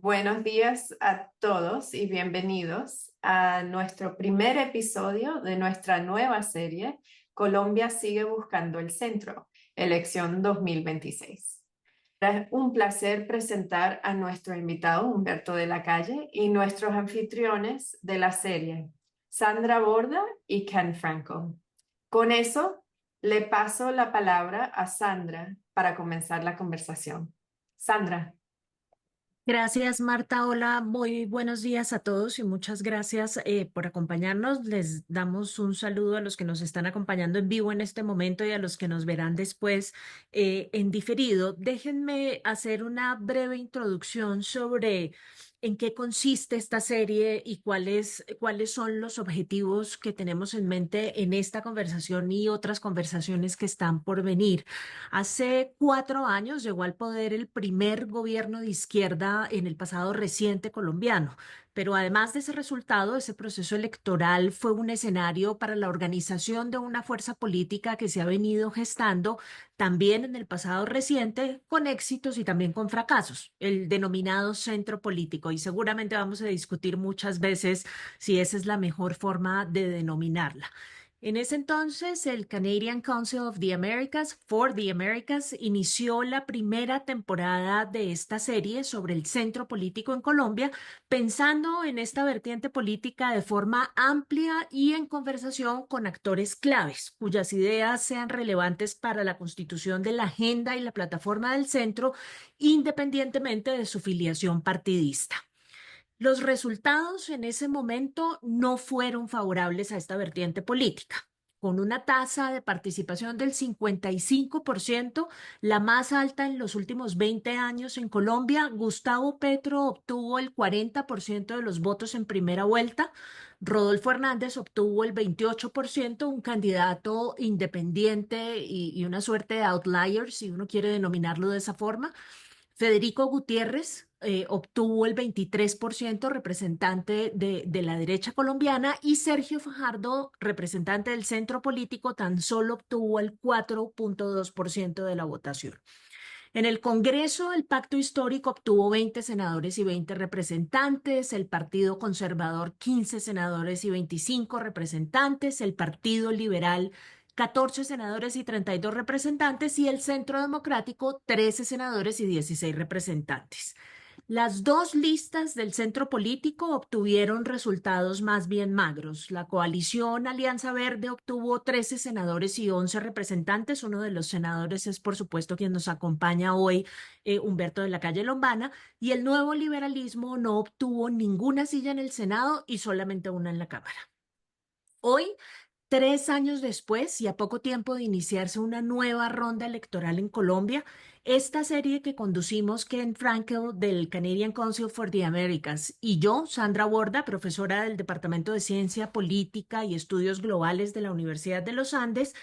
Buenos días a todos y bienvenidos a nuestro primer episodio de nuestra nueva serie Colombia sigue buscando el centro, elección 2026. Es un placer presentar a nuestro invitado Humberto de la Calle y nuestros anfitriones de la serie, Sandra Borda y Ken Franco. Con eso, le paso la palabra a Sandra para comenzar la conversación. Sandra. Gracias, Marta. Hola, muy buenos días a todos y muchas gracias por acompañarnos. Les damos un saludo a los que nos están acompañando en vivo en este momento y a los que nos verán después en diferido. Déjenme hacer una breve introducción sobre en qué consiste esta serie y cuáles son los objetivos que tenemos en mente en esta conversación y otras conversaciones que están por venir. Hace 4 años llegó al poder el primer gobierno de izquierda en el pasado reciente colombiano, pero además de ese resultado, ese proceso electoral fue un escenario para la organización de una fuerza política que se ha venido gestando también en el pasado reciente, con éxitos y también con fracasos, el denominado centro político. Y seguramente vamos a discutir muchas veces si esa es la mejor forma de denominarla. En ese entonces, el Canadian Council of the Americas, for the Americas, inició la primera temporada de esta serie sobre el centro político en Colombia, pensando en esta vertiente política de forma amplia y en conversación con actores claves, cuyas ideas sean relevantes para la constitución de la agenda y la plataforma del centro, independientemente de su filiación partidista. Los resultados en ese momento no fueron favorables a esta vertiente política. Con una tasa de participación del 55%, la más alta en los últimos 20 años en Colombia, Gustavo Petro obtuvo el 40% de los votos en primera vuelta, Rodolfo Hernández obtuvo el 28%, un candidato independiente y una suerte de outlier, si uno quiere denominarlo de esa forma. Federico Gutiérrez obtuvo el 23% representante de la derecha colombiana y Sergio Fajardo, representante del centro político, tan solo obtuvo el 4,2% de la votación. En el Congreso, el Pacto Histórico obtuvo 20 senadores y 20 representantes, el Partido Conservador 15 senadores y 25 representantes, el Partido Liberal 14 senadores y 32 representantes y el Centro Democrático 13 senadores y 16 representantes. Las dos listas del centro político obtuvieron resultados más bien magros. La coalición Alianza Verde obtuvo 13 senadores y 11 representantes. Uno de los senadores es, por supuesto, quien nos acompaña hoy, Humberto de la Calle Lombana. Y el nuevo liberalismo no obtuvo ninguna silla en el Senado y solamente una en la Cámara. Hoy 3 años después y a poco tiempo de iniciarse una nueva ronda electoral en Colombia, esta serie que conducimos Ken Frankel del Canadian Council for the Americas y yo, Sandra Borda, profesora del Departamento de Ciencia Política y Estudios Globales de la Universidad de los Andes,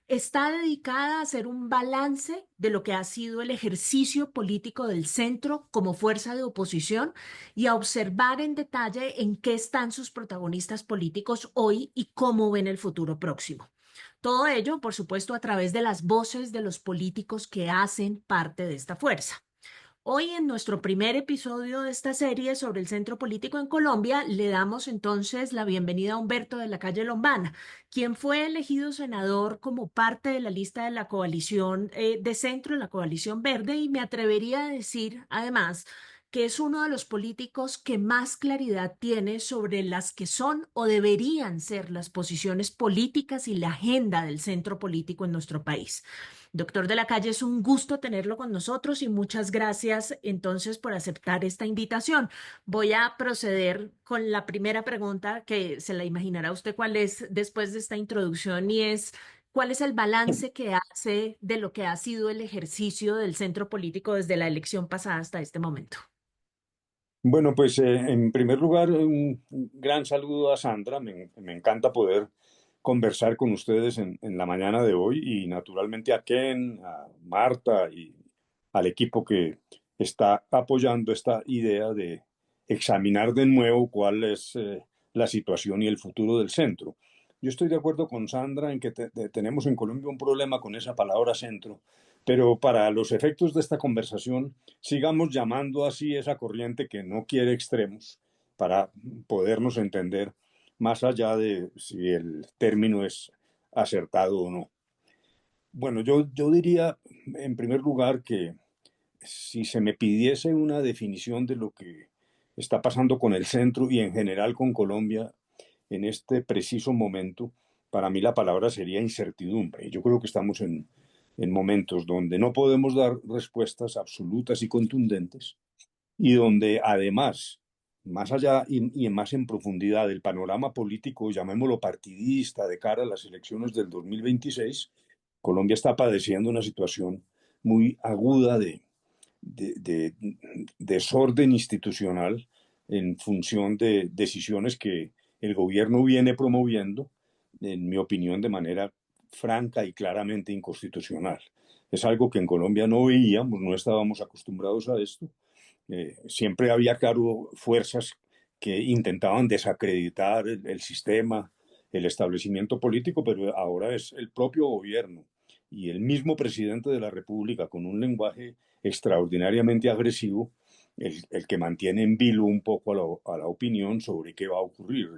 está dedicada a hacer un balance de lo que ha sido el ejercicio político del centro como fuerza de oposición y a observar en detalle en qué están sus protagonistas políticos hoy y cómo ven el futuro próximo. Todo ello, por supuesto, a través de las voces de los políticos que hacen parte de esta fuerza. Hoy, en nuestro primer episodio de esta serie sobre el centro político en Colombia, le damos entonces la bienvenida a Humberto de la Calle Lombana, quien fue elegido senador como parte de la lista de la coalición de centro, la coalición verde, y me atrevería a decir, además, que es uno de los políticos que más claridad tiene sobre las que son o deberían ser las posiciones políticas y la agenda del centro político en nuestro país. Doctor de la Calle, es un gusto tenerlo con nosotros y muchas gracias entonces por aceptar esta invitación. Voy a proceder con la primera pregunta que se la imaginará usted cuál es después de esta introducción y es ¿cuál es el balance que hace de lo que ha sido el ejercicio del centro político desde la elección pasada hasta este momento? Bueno, pues en primer lugar, un gran saludo a Sandra. Me encanta poder conversar con ustedes en la mañana de hoy y naturalmente a Ken, a Marta y al equipo que está apoyando esta idea de examinar de nuevo cuál es la situación y el futuro del centro. Yo estoy de acuerdo con Sandra en que tenemos en Colombia un problema con esa palabra centro, Pero para los efectos de esta conversación, sigamos llamando así esa corriente que no quiere extremos para podernos entender más allá de si el término es acertado o no. Bueno, yo diría en primer lugar que si se me pidiese una definición de lo que está pasando con el centro y en general con Colombia en este preciso momento, para mí la palabra sería incertidumbre. Yo creo que estamos en momentos donde no podemos dar respuestas absolutas y contundentes y donde además, más allá y más en profundidad del panorama político, llamémoslo partidista, de cara a las elecciones del 2026, Colombia está padeciendo una situación muy aguda de desorden institucional en función de decisiones que el gobierno viene promoviendo, en mi opinión, de manera franca y claramente inconstitucional. Es algo que en Colombia no veíamos, no estábamos acostumbrados a esto. Siempre había, claro, fuerzas que intentaban desacreditar el sistema, el establecimiento político, pero ahora es el propio gobierno y el mismo presidente de la República, con un lenguaje extraordinariamente agresivo, el que mantiene en vilo un poco a la opinión sobre qué va a ocurrir.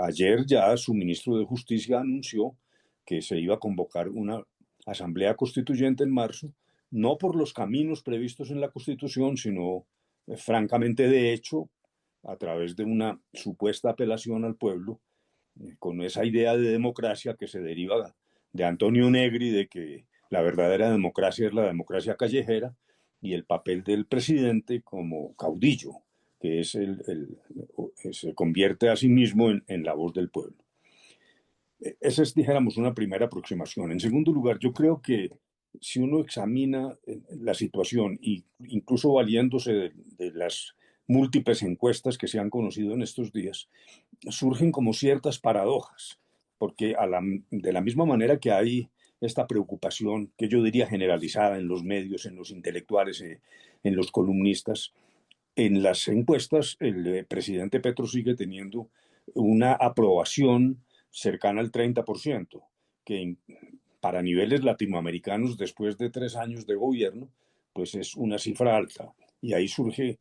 Ayer ya su ministro de Justicia anunció que se iba a convocar una asamblea constituyente en marzo, no por los caminos previstos en la Constitución, sino francamente de hecho, a través de una supuesta apelación al pueblo, con esa idea de democracia que se deriva de Antonio Negri, de que la verdadera democracia es la democracia callejera, y el papel del presidente como caudillo, que es se convierte a sí mismo en la voz del pueblo. Esa es, dijéramos, una primera aproximación. En segundo lugar, yo creo que si uno examina la situación, y incluso valiéndose de las múltiples encuestas que se han conocido en estos días, surgen como ciertas paradojas, porque de la misma manera que hay esta preocupación que yo diría generalizada en los medios, en los intelectuales, en los columnistas, en las encuestas el presidente Petro sigue teniendo una aprobación cercana al 30%, que para niveles latinoamericanos, después de 3 años de gobierno, pues es una cifra alta. Y ahí surge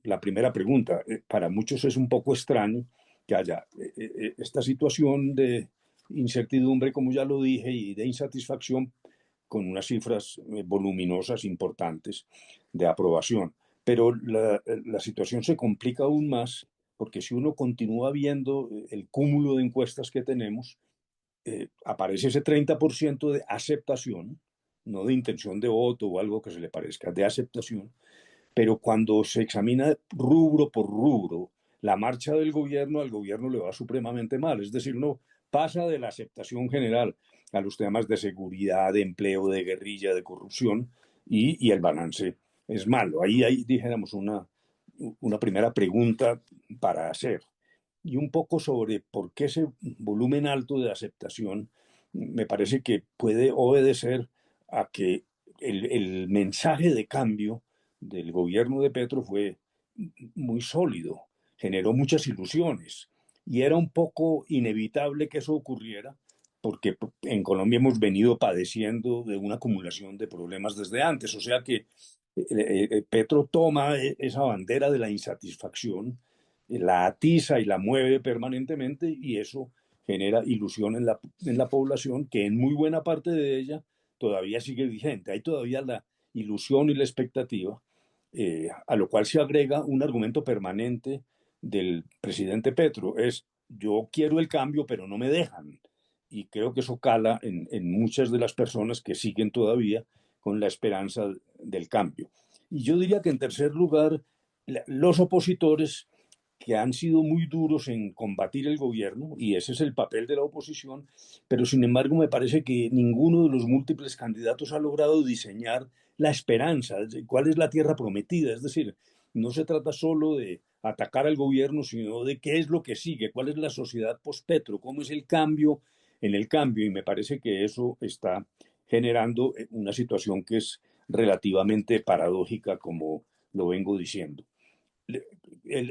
la primera pregunta. Para muchos es un poco extraño que haya esta situación de incertidumbre, como ya lo dije, y de insatisfacción con unas cifras voluminosas importantes de aprobación. Pero la situación se complica aún más porque si uno continúa viendo el cúmulo de encuestas que tenemos, aparece ese 30% de aceptación, no de intención de voto o algo que se le parezca, de aceptación, pero cuando se examina rubro por rubro la marcha del gobierno, al gobierno le va supremamente mal. Es decir, uno pasa de la aceptación general a los temas de seguridad, de empleo, de guerrilla, de corrupción, y el balance es malo. Ahí dijéramos una primera pregunta para hacer. Y un poco sobre por qué ese volumen alto de aceptación me parece que puede obedecer a que el mensaje de cambio del gobierno de Petro fue muy sólido, generó muchas ilusiones y era un poco inevitable que eso ocurriera porque en Colombia hemos venido padeciendo de una acumulación de problemas desde antes, o sea que Petro toma esa bandera de la insatisfacción, la atiza y la mueve permanentemente y eso genera ilusión en la población que en muy buena parte de ella todavía sigue vigente. Hay todavía la ilusión y la expectativa, a lo cual se agrega un argumento permanente del presidente Petro, es yo quiero el cambio pero no me dejan. Y creo que eso cala en muchas de las personas que siguen todavía con la esperanza del cambio. Y yo diría que en tercer lugar, los opositores que han sido muy duros en combatir el gobierno, y ese es el papel de la oposición, pero sin embargo me parece que ninguno de los múltiples candidatos ha logrado diseñar la esperanza, cuál es la tierra prometida, es decir, no se trata solo de atacar al gobierno, sino de qué es lo que sigue, cuál es la sociedad post-Petro, cómo es el cambio en el cambio, y me parece que eso está generando una situación que es relativamente paradójica, como lo vengo diciendo.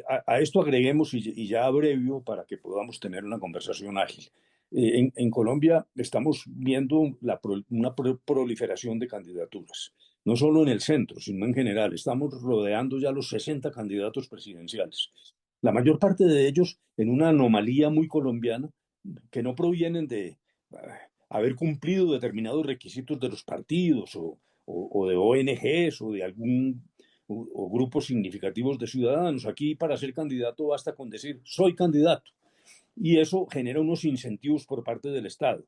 A esto agreguemos, y ya abrevio para que podamos tener una conversación ágil, En Colombia estamos viendo una proliferación de candidaturas, no solo en el centro, sino en general. Estamos rodeando ya los 60 candidatos presidenciales. La mayor parte de ellos en una anomalía muy colombiana que no provienen de haber cumplido determinados requisitos de los partidos o de ONGs o de algún o grupos significativos de ciudadanos. Aquí para ser candidato basta con decir soy candidato y eso genera unos incentivos por parte del Estado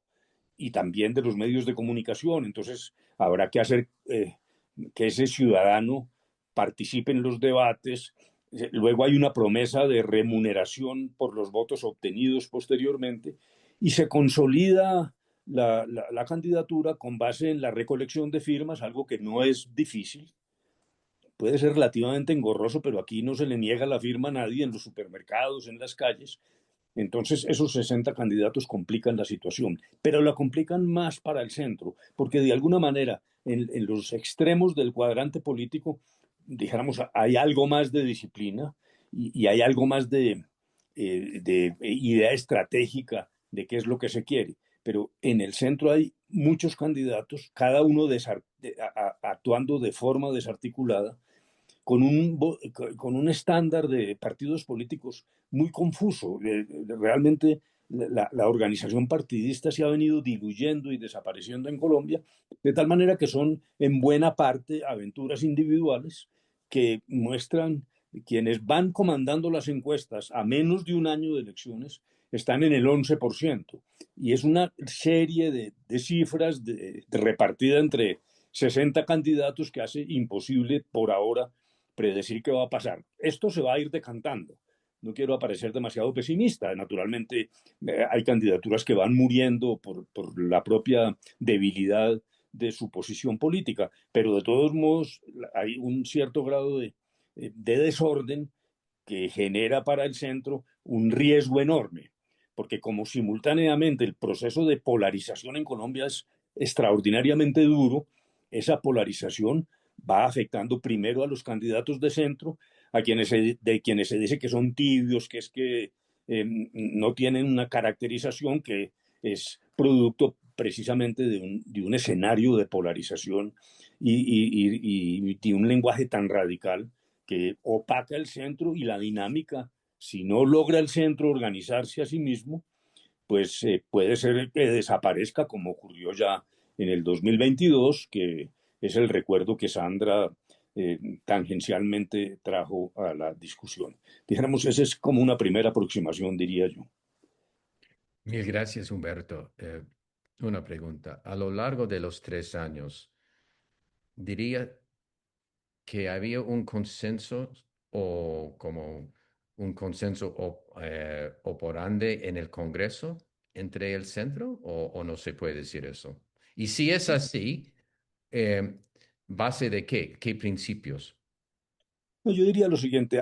y también de los medios de comunicación. Entonces habrá que hacer que ese ciudadano participe en los debates. Luego hay una promesa de remuneración por los votos obtenidos posteriormente y se consolida la candidatura con base en la recolección de firmas, algo que no es difícil. Puede ser relativamente engorroso, pero aquí no se le niega la firma a nadie en los supermercados, en las calles. Entonces, esos 60 candidatos complican la situación, pero la complican más para el centro, porque de alguna manera en los extremos del cuadrante político, dijéramos, hay algo más de disciplina y hay algo más de idea estratégica de qué es lo que se quiere. Pero en el centro hay muchos candidatos, cada uno actuando de forma desarticulada, con un estándar de partidos políticos muy confuso. Realmente la organización partidista se ha venido diluyendo y desapareciendo en Colombia, de tal manera que son en buena parte aventuras individuales que muestran quienes van comandando las encuestas a menos de un año de elecciones están en el 11%. Y es una serie de cifras repartida entre 60 candidatos que hace imposible por ahora predecir qué va a pasar. Esto se va a ir decantando. No quiero parecer demasiado pesimista. Naturalmente, hay candidaturas que van muriendo por la propia debilidad de su posición política, pero de todos modos hay un cierto grado de desorden que genera para el centro un riesgo enorme, porque como simultáneamente el proceso de polarización en Colombia es extraordinariamente duro, esa polarización va afectando primero a los candidatos de centro, de quienes se dice que son tibios, que es que no tienen una caracterización que es producto precisamente de un escenario de polarización y de un lenguaje tan radical que opaca el centro y la dinámica. Si no logra el centro organizarse a sí mismo, pues puede ser que desaparezca como ocurrió ya en el 2022, que es el recuerdo que Sandra tangencialmente trajo a la discusión. Dijéramos, esa es como una primera aproximación, diría yo. Mil gracias, Humberto. Una pregunta. A lo largo de los 3 años, diría que había un consenso o como un consenso operante en el Congreso entre el centro o no se puede decir eso. Y si es así, eh, ¿base de qué? ¿Qué principios? No, yo diría lo siguiente,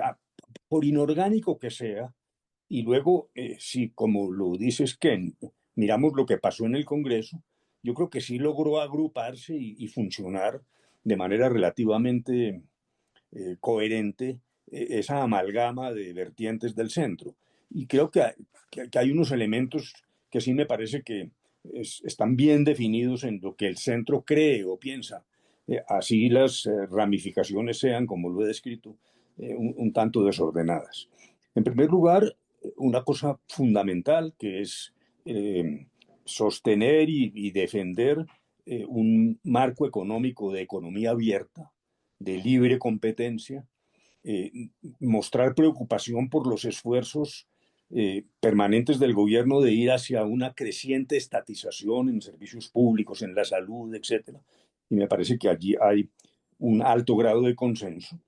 por inorgánico que sea, y luego, si como lo dices Ken, miramos lo que pasó en el Congreso, yo creo que sí logró agruparse y funcionar de manera relativamente coherente esa amalgama de vertientes del centro. Y creo que hay unos elementos que sí me parece que están bien definidos en lo que el centro cree o piensa. Así las ramificaciones sean, como lo he descrito, un tanto desordenadas. En primer lugar, una cosa fundamental que es sostener y defender un marco económico de economía abierta, de libre competencia, eh, mostrar preocupación por los esfuerzos permanentes del gobierno de ir hacia una creciente estatización en servicios públicos, en la salud, etcétera. Y me parece que allí hay un alto grado de consenso.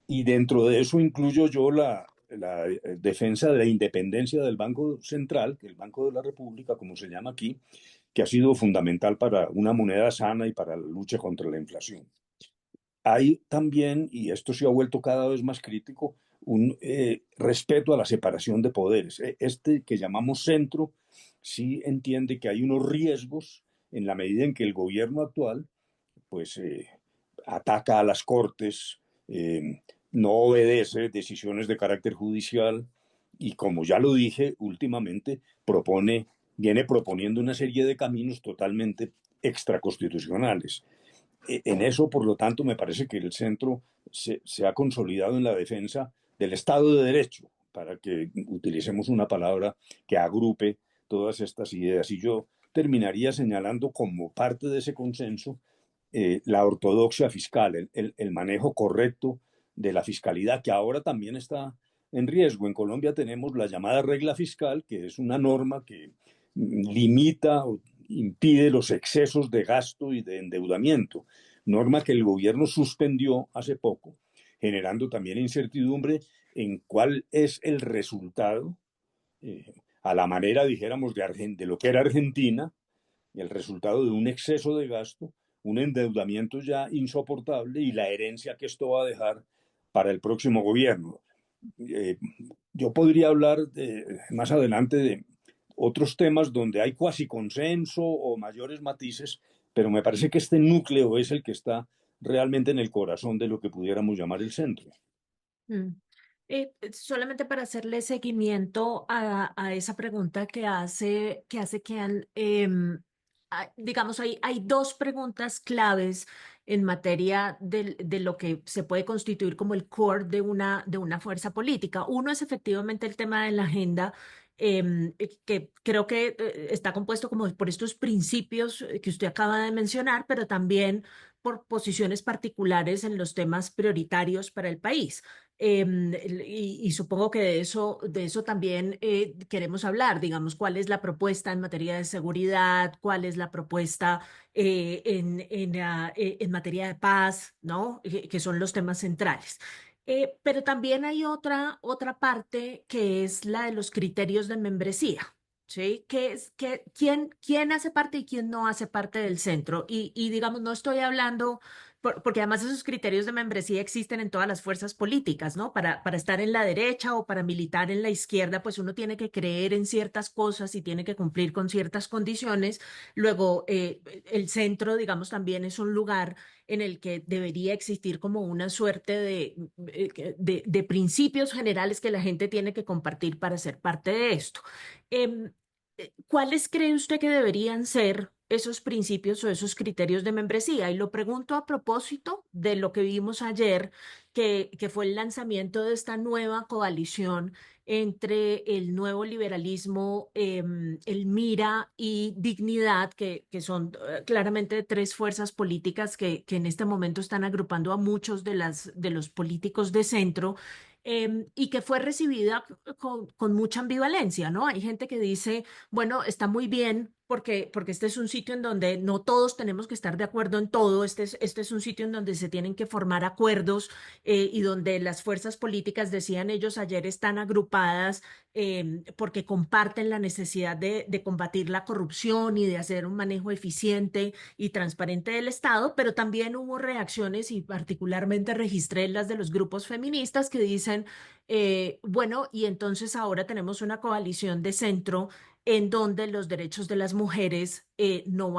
Y dentro de eso incluyo yo la defensa de la independencia del Banco Central, que el Banco de la República, como se llama aquí, que ha sido fundamental para una moneda sana y para la lucha contra la inflación. Hay también, y esto se ha vuelto cada vez más crítico, un respeto a la separación de poderes. Este que llamamos centro sí entiende que hay unos riesgos en la medida en que el gobierno actual pues ataca a las cortes, no obedece decisiones de carácter judicial y como ya lo dije últimamente propone viene proponiendo una serie de caminos totalmente extraconstitucionales. En eso, por lo tanto, me parece que el centro se ha consolidado en la defensa del Estado de Derecho, para que utilicemos una palabra que agrupe todas estas ideas. Y yo terminaría señalando como parte de ese consenso la ortodoxia fiscal, el manejo correcto de la fiscalidad, que ahora también está en riesgo. En Colombia tenemos la llamada regla fiscal, que es una norma que limita o impide los excesos de gasto y de endeudamiento, norma que el gobierno suspendió hace poco, generando también incertidumbre en cuál es el resultado, a la manera, dijéramos, de lo que era Argentina, el resultado de un exceso de gasto, un endeudamiento ya insoportable y la herencia que esto va a dejar para el próximo gobierno. Yo podría hablar más adelante de otros temas donde hay cuasi consenso o mayores matices, pero me parece que este núcleo es el que está realmente en el corazón de lo que pudiéramos llamar el centro. Mm. Solamente para hacerle seguimiento a esa pregunta que hace Kian, digamos, hay dos preguntas claves en materia de lo que se puede constituir como el core de una fuerza política. Uno es efectivamente el tema de la agenda, que creo que está compuesto como por estos principios que usted acaba de mencionar, pero también por posiciones particulares en los temas prioritarios para el país. Y supongo que de eso también queremos hablar, digamos, cuál es la propuesta en materia de seguridad, cuál es la propuesta en materia de paz, ¿no? Que son los temas centrales. Pero también hay otra parte que es la de los criterios de membresía. ¿Sí? ¿Quién hace parte y quién no hace parte del centro? Y digamos, no estoy hablando porque además esos criterios de membresía existen en todas las fuerzas políticas, ¿no? Para estar en la derecha o para militar en la izquierda, pues uno tiene que creer en ciertas cosas y tiene que cumplir con ciertas condiciones. Luego, el centro, digamos, también es un lugar en el que debería existir como una suerte de principios generales que la gente tiene que compartir para ser parte de esto. Em, ¿Cuáles cree usted que deberían ser esos principios o esos criterios de membresía? Y lo pregunto a propósito de lo que vimos ayer, que fue el lanzamiento de esta nueva coalición entre el nuevo liberalismo, el MIRA y Dignidad, que son claramente tres fuerzas políticas que en este momento están agrupando a muchos de los políticos de centro. Y que fue recibida con mucha ambivalencia, ¿no? Hay gente que dice, bueno, está muy bien porque este es un sitio en donde no todos tenemos que estar de acuerdo en todo, este es un sitio en donde se tienen que formar acuerdos y donde las fuerzas políticas, decían ellos ayer, están agrupadas porque comparten la necesidad de combatir la corrupción y de hacer un manejo eficiente y transparente del Estado, pero también hubo reacciones y particularmente registré las de los grupos feministas que dicen, bueno, y entonces ahora tenemos una coalición de centro en donde los derechos de las mujeres no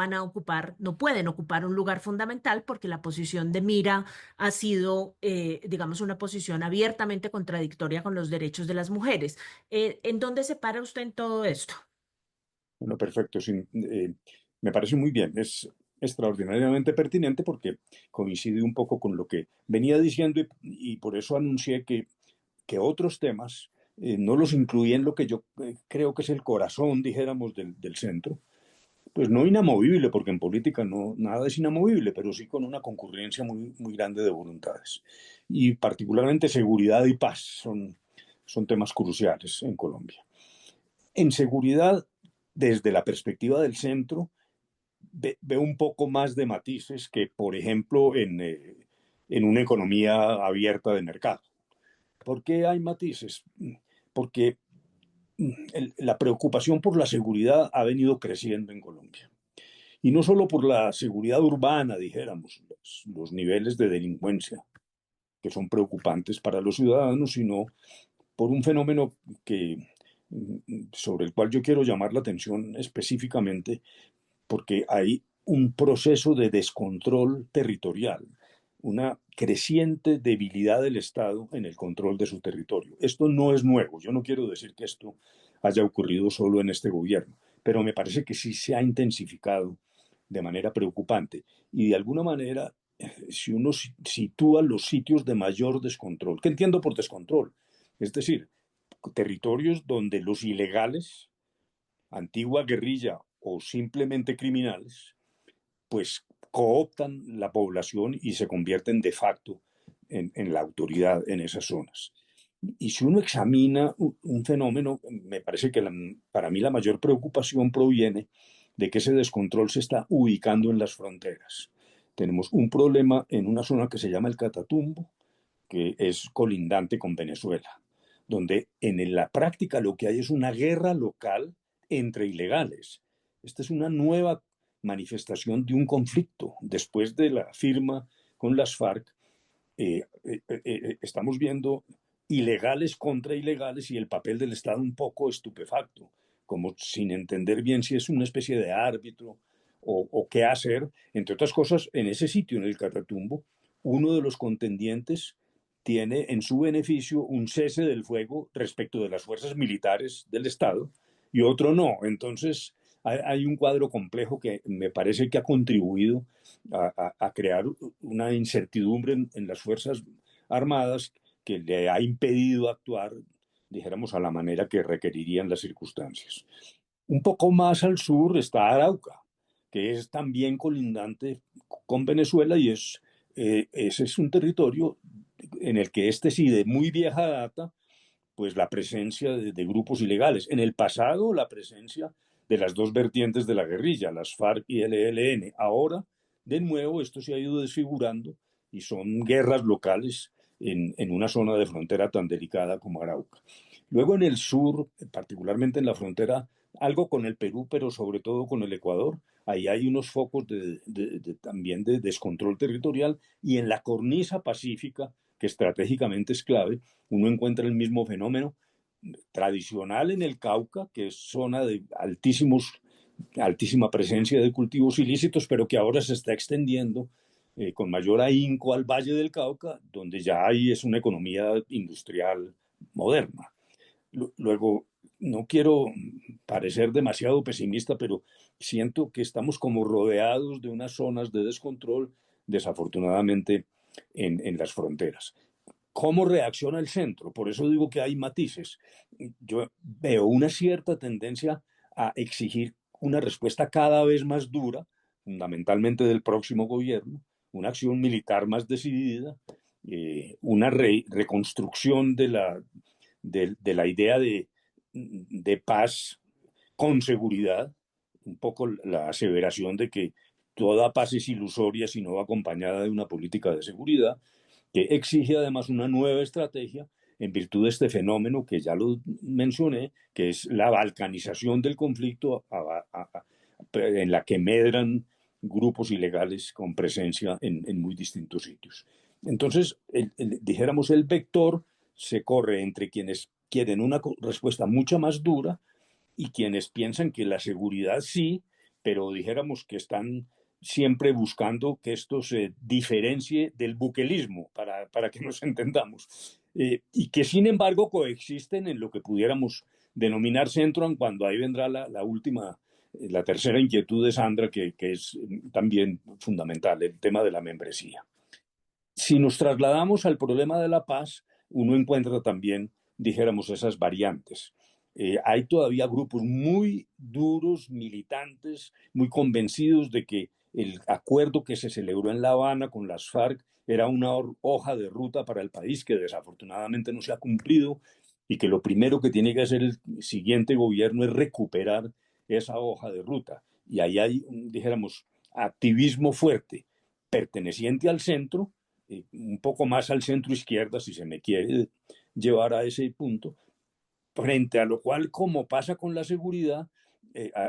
pueden ocupar un lugar fundamental porque la posición de Mira ha sido, digamos, una posición abiertamente contradictoria con los derechos de las mujeres. ¿En dónde se para usted en todo esto? Bueno, perfecto. Sí, me parece muy bien. Es extraordinariamente pertinente porque coincide un poco con lo que venía diciendo y por eso anuncié que otros temas no los incluí en lo que yo creo que es el corazón, dijéramos, del centro. Pues no inamovible, porque en política no, nada es inamovible, pero sí con una concurrencia muy, muy grande de voluntades. Y particularmente seguridad y paz son temas cruciales en Colombia. En seguridad, desde la perspectiva del centro, veo un poco más de matices que, por ejemplo, en una economía abierta de mercado. ¿Por qué hay matices? Porque la preocupación por la seguridad ha venido creciendo en Colombia. Y no solo por la seguridad urbana, dijéramos, los niveles de delincuencia que son preocupantes para los ciudadanos, sino por un fenómeno sobre el cual yo quiero llamar la atención específicamente, porque hay un proceso de descontrol territorial, una creciente debilidad del Estado en el control de su territorio. Esto no es nuevo. Yo no quiero decir que esto haya ocurrido solo en este gobierno, pero me parece que sí se ha intensificado de manera preocupante. Y de alguna manera, si uno sitúa los sitios de mayor descontrol, ¿qué entiendo por descontrol? Es decir, territorios donde los ilegales, antigua guerrilla o simplemente criminales, pues cooptan la población y se convierten de facto en la autoridad en esas zonas. Y si uno examina un fenómeno, me parece que para mí la mayor preocupación proviene de que ese descontrol se está ubicando en las fronteras. Tenemos un problema en una zona que se llama el Catatumbo, que es colindante con Venezuela, donde en la práctica lo que hay es una guerra local entre ilegales. Esta es una nueva manifestación de un conflicto. Después de la firma con las FARC, estamos viendo ilegales contra ilegales y el papel del Estado un poco estupefacto, como sin entender bien si es una especie de árbitro o qué hacer. Entre otras cosas, en ese sitio, en el Catatumbo, uno de los contendientes tiene en su beneficio un cese del fuego respecto de las fuerzas militares del Estado y otro no. Entonces, hay un cuadro complejo que me parece que ha contribuido a crear una incertidumbre en las Fuerzas Armadas que le ha impedido actuar, dijéramos, a la manera que requerirían las circunstancias. Un poco más al sur está Arauca, que es también colindante con Venezuela y ese es un territorio en el que sí de muy vieja data, pues la presencia de grupos ilegales. En el pasado, la presencia de las dos vertientes de la guerrilla, las FARC y el ELN. Ahora, de nuevo, esto se ha ido desfigurando y son guerras locales en una zona de frontera tan delicada como Arauca. Luego en el sur, particularmente en la frontera, algo con el Perú, pero sobre todo con el Ecuador, ahí hay unos focos también de descontrol territorial y en la cornisa pacífica, que estratégicamente es clave, uno encuentra el mismo fenómeno tradicional en el Cauca, que es zona de altísima presencia de cultivos ilícitos, pero que ahora se está extendiendo con mayor ahínco al Valle del Cauca, donde ya hay es una economía industrial moderna. Luego, no quiero parecer demasiado pesimista, pero siento que estamos como rodeados de unas zonas de descontrol, desafortunadamente, en las fronteras. ¿Cómo reacciona el centro? Por eso digo que hay matices. Yo veo una cierta tendencia a exigir una respuesta cada vez más dura, fundamentalmente del próximo gobierno, una acción militar más decidida, una reconstrucción de la idea de paz con seguridad, un poco la aseveración de que toda paz es ilusoria si no va acompañada de una política de seguridad, que exige además una nueva estrategia en virtud de este fenómeno que ya lo mencioné, que es la balcanización del conflicto en la que medran grupos ilegales con presencia en muy distintos sitios. Entonces, dijéramos, el vector se corre entre quienes quieren una respuesta mucho más dura y quienes piensan que la seguridad sí, pero dijéramos que están siempre buscando que esto se diferencie del buquelismo, para que nos entendamos, y que sin embargo coexisten en lo que pudiéramos denominar centro, cuando ahí vendrá la última, la tercera inquietud de Sandra, que es también fundamental, el tema de la membresía. Si nos trasladamos al problema de la paz, uno encuentra también, dijéramos, esas variantes. Hay todavía grupos muy duros, militantes, muy convencidos de que el acuerdo que se celebró en La Habana con las FARC era una hoja de ruta para el país que desafortunadamente no se ha cumplido y que lo primero que tiene que hacer el siguiente gobierno es recuperar esa hoja de ruta. Y ahí hay, dijéramos, activismo fuerte, perteneciente al centro, un poco más al centro izquierda, si se me quiere llevar a ese punto, frente a lo cual, como pasa con la seguridad,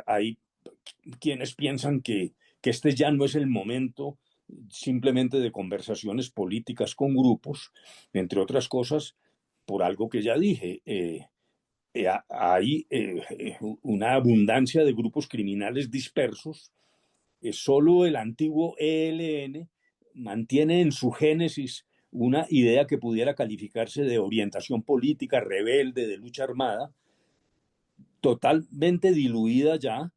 hay quienes piensan que este ya no es el momento simplemente de conversaciones políticas con grupos, entre otras cosas, por algo que ya dije. Hay una abundancia de grupos criminales dispersos. Solo el antiguo ELN mantiene en su génesis una idea que pudiera calificarse de orientación política, rebelde, de lucha armada, totalmente diluida ya.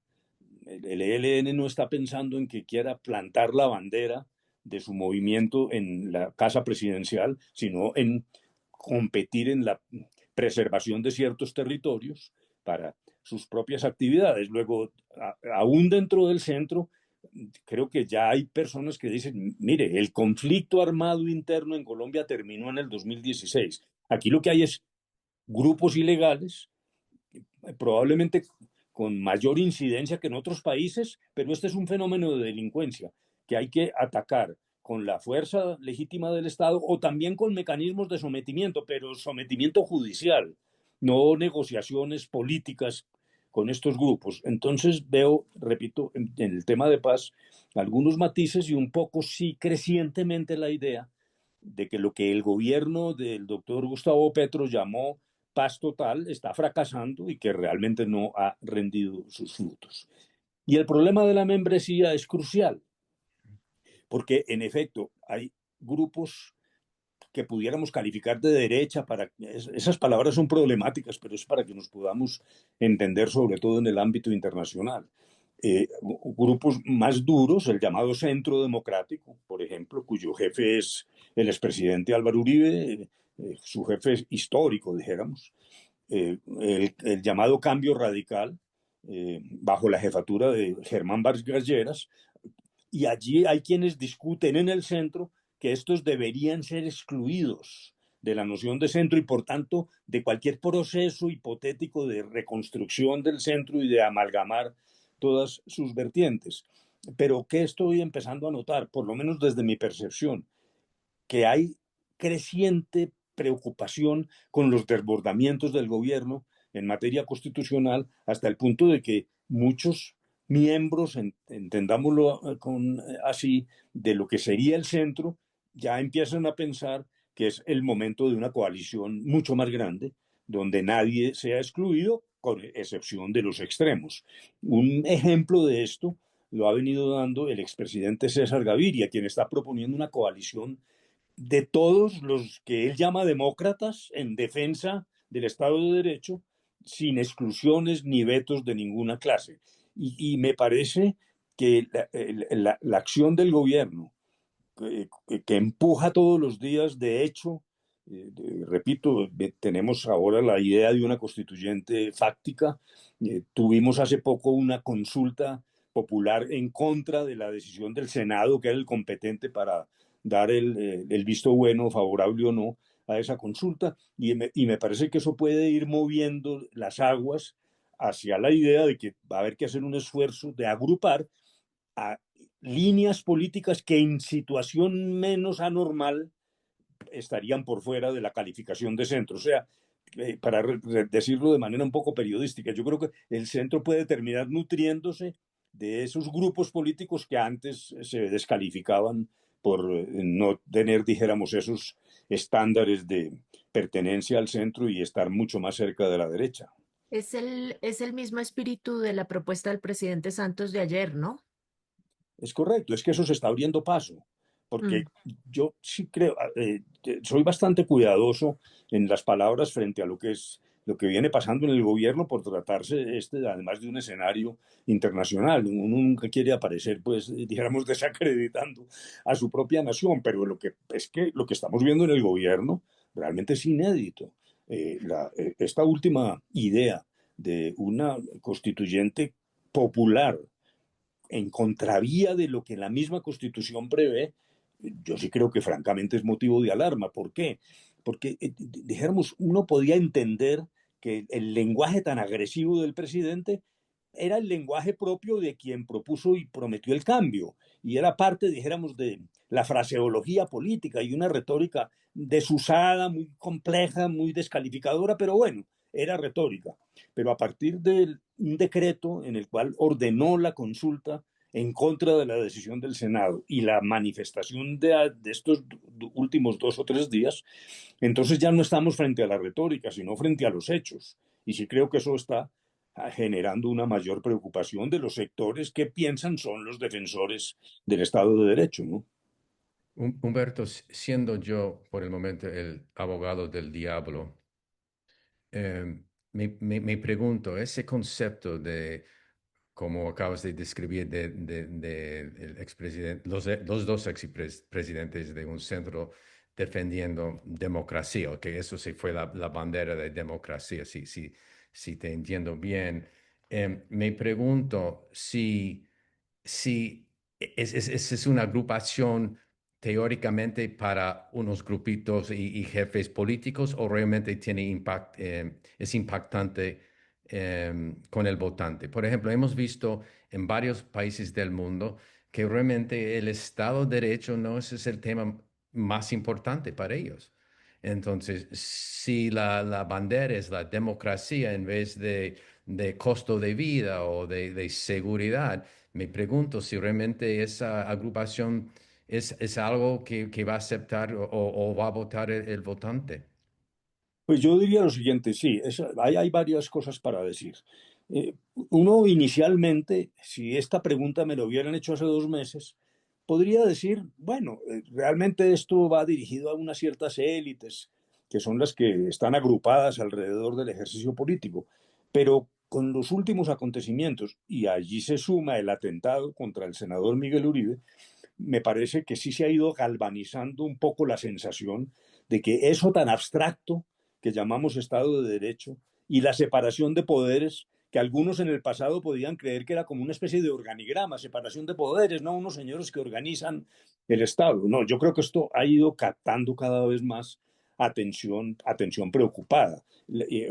El ELN no está pensando en que quiera plantar la bandera de su movimiento en la casa presidencial, sino en competir en la preservación de ciertos territorios para sus propias actividades. Luego, aún dentro del centro, creo que ya hay personas que dicen, mire, el conflicto armado interno en Colombia terminó en el 2016. Aquí lo que hay es grupos ilegales, probablemente con mayor incidencia que en otros países, pero este es un fenómeno de delincuencia que hay que atacar con la fuerza legítima del Estado o también con mecanismos de sometimiento, pero sometimiento judicial, no negociaciones políticas con estos grupos. Entonces veo, repito, en el tema de paz, algunos matices y un poco sí crecientemente la idea de que lo que el gobierno del doctor Gustavo Petro llamó paz total está fracasando y que realmente no ha rendido sus frutos. Y el problema de la membresía es crucial, porque en efecto hay grupos que pudiéramos calificar de derecha, esas palabras son problemáticas, pero es para que nos podamos entender sobre todo en el ámbito internacional. Grupos más duros, el llamado Centro Democrático, por ejemplo, cuyo jefe es el expresidente Álvaro Uribe, su jefe histórico, dijéramos, el llamado Cambio Radical, bajo la jefatura de Germán Vargas Lleras, y allí hay quienes discuten en el centro que estos deberían ser excluidos de la noción de centro y por tanto de cualquier proceso hipotético de reconstrucción del centro y de amalgamar todas sus vertientes. Pero ¿qué estoy empezando a notar? Por lo menos desde mi percepción, que hay creciente preocupación con los desbordamientos del gobierno en materia constitucional hasta el punto de que muchos miembros, entendámoslo así, de lo que sería el centro, ya empiezan a pensar que es el momento de una coalición mucho más grande, donde nadie sea excluido, con excepción de los extremos. Un ejemplo de esto lo ha venido dando el expresidente César Gaviria, quien está proponiendo una coalición de todos los que él llama demócratas en defensa del Estado de Derecho, sin exclusiones ni vetos de ninguna clase. Y me parece que la acción del gobierno, que empuja todos los días, de hecho, repito, tenemos ahora la idea de una constituyente fáctica, tuvimos hace poco una consulta popular en contra de la decisión del Senado, que era el competente para dar el visto bueno, favorable o no a esa consulta, y me parece que eso puede ir moviendo las aguas hacia la idea de que va a haber que hacer un esfuerzo de agrupar a líneas políticas que en situación menos anormal estarían por fuera de la calificación de centro. O sea, para decirlo de manera un poco periodística, yo creo que el centro puede terminar nutriéndose de esos grupos políticos que antes se descalificaban por no tener, dijéramos, esos estándares de pertenencia al centro y estar mucho más cerca de la derecha. Es el mismo espíritu de la propuesta del presidente Santos de ayer, ¿no? Es correcto, es que eso se está abriendo paso, porque Mm. yo sí creo, soy bastante cuidadoso en las palabras frente a lo que es lo que viene pasando en el gobierno por tratarse además de un escenario internacional. Uno nunca quiere aparecer, pues, dijéramos, desacreditando a su propia nación, pero lo que es que lo que estamos viendo en el gobierno realmente es inédito. Esta última idea de una constituyente popular en contravía de lo que la misma Constitución prevé, yo sí creo que francamente es motivo de alarma. ¿Por qué? Porque, dijéramos, uno podía entender que el lenguaje tan agresivo del presidente era el lenguaje propio de quien propuso y prometió el cambio, y era parte, dijéramos, de la fraseología política y una retórica desusada, muy compleja, muy descalificadora, pero bueno, era retórica. Pero a partir de un decreto en el cual ordenó la consulta en contra de la decisión del Senado y la manifestación de estos últimos 2 o 3 días, entonces ya no estamos frente a la retórica, sino frente a los hechos. Y sí creo que eso está generando una mayor preocupación de los sectores que piensan son los defensores del Estado de Derecho, ¿no? Humberto, siendo yo por el momento el abogado del diablo, me pregunto, ese concepto de, como acabas de describir, el expresidente, los dos expresidentes de un centro defendiendo democracia, que eso sí fue la bandera de democracia, si te entiendo bien. Me pregunto si es una agrupación teóricamente para unos grupitos y jefes políticos o realmente tiene es impactante con el votante. Por ejemplo, hemos visto en varios países del mundo que realmente el Estado de Derecho no es el tema más importante para ellos. Entonces, si la bandera es la democracia en vez de costo de vida o de seguridad, me pregunto si realmente esa agrupación es algo que va a aceptar o va a votar el votante. Pues yo diría lo siguiente, sí, hay varias cosas para decir. Uno inicialmente, si esta pregunta me lo hubieran hecho hace 2 meses, podría decir, bueno, realmente esto va dirigido a unas ciertas élites, que son las que están agrupadas alrededor del ejercicio político. Pero con los últimos acontecimientos, y allí se suma el atentado contra el senador Miguel Uribe, me parece que sí se ha ido galvanizando un poco la sensación de que eso tan abstracto que llamamos Estado de Derecho y la separación de poderes, que algunos en el pasado podían creer que era como una especie de organigrama, separación de poderes, no unos señores que organizan el Estado. No, yo creo que esto ha ido captando cada vez más atención preocupada.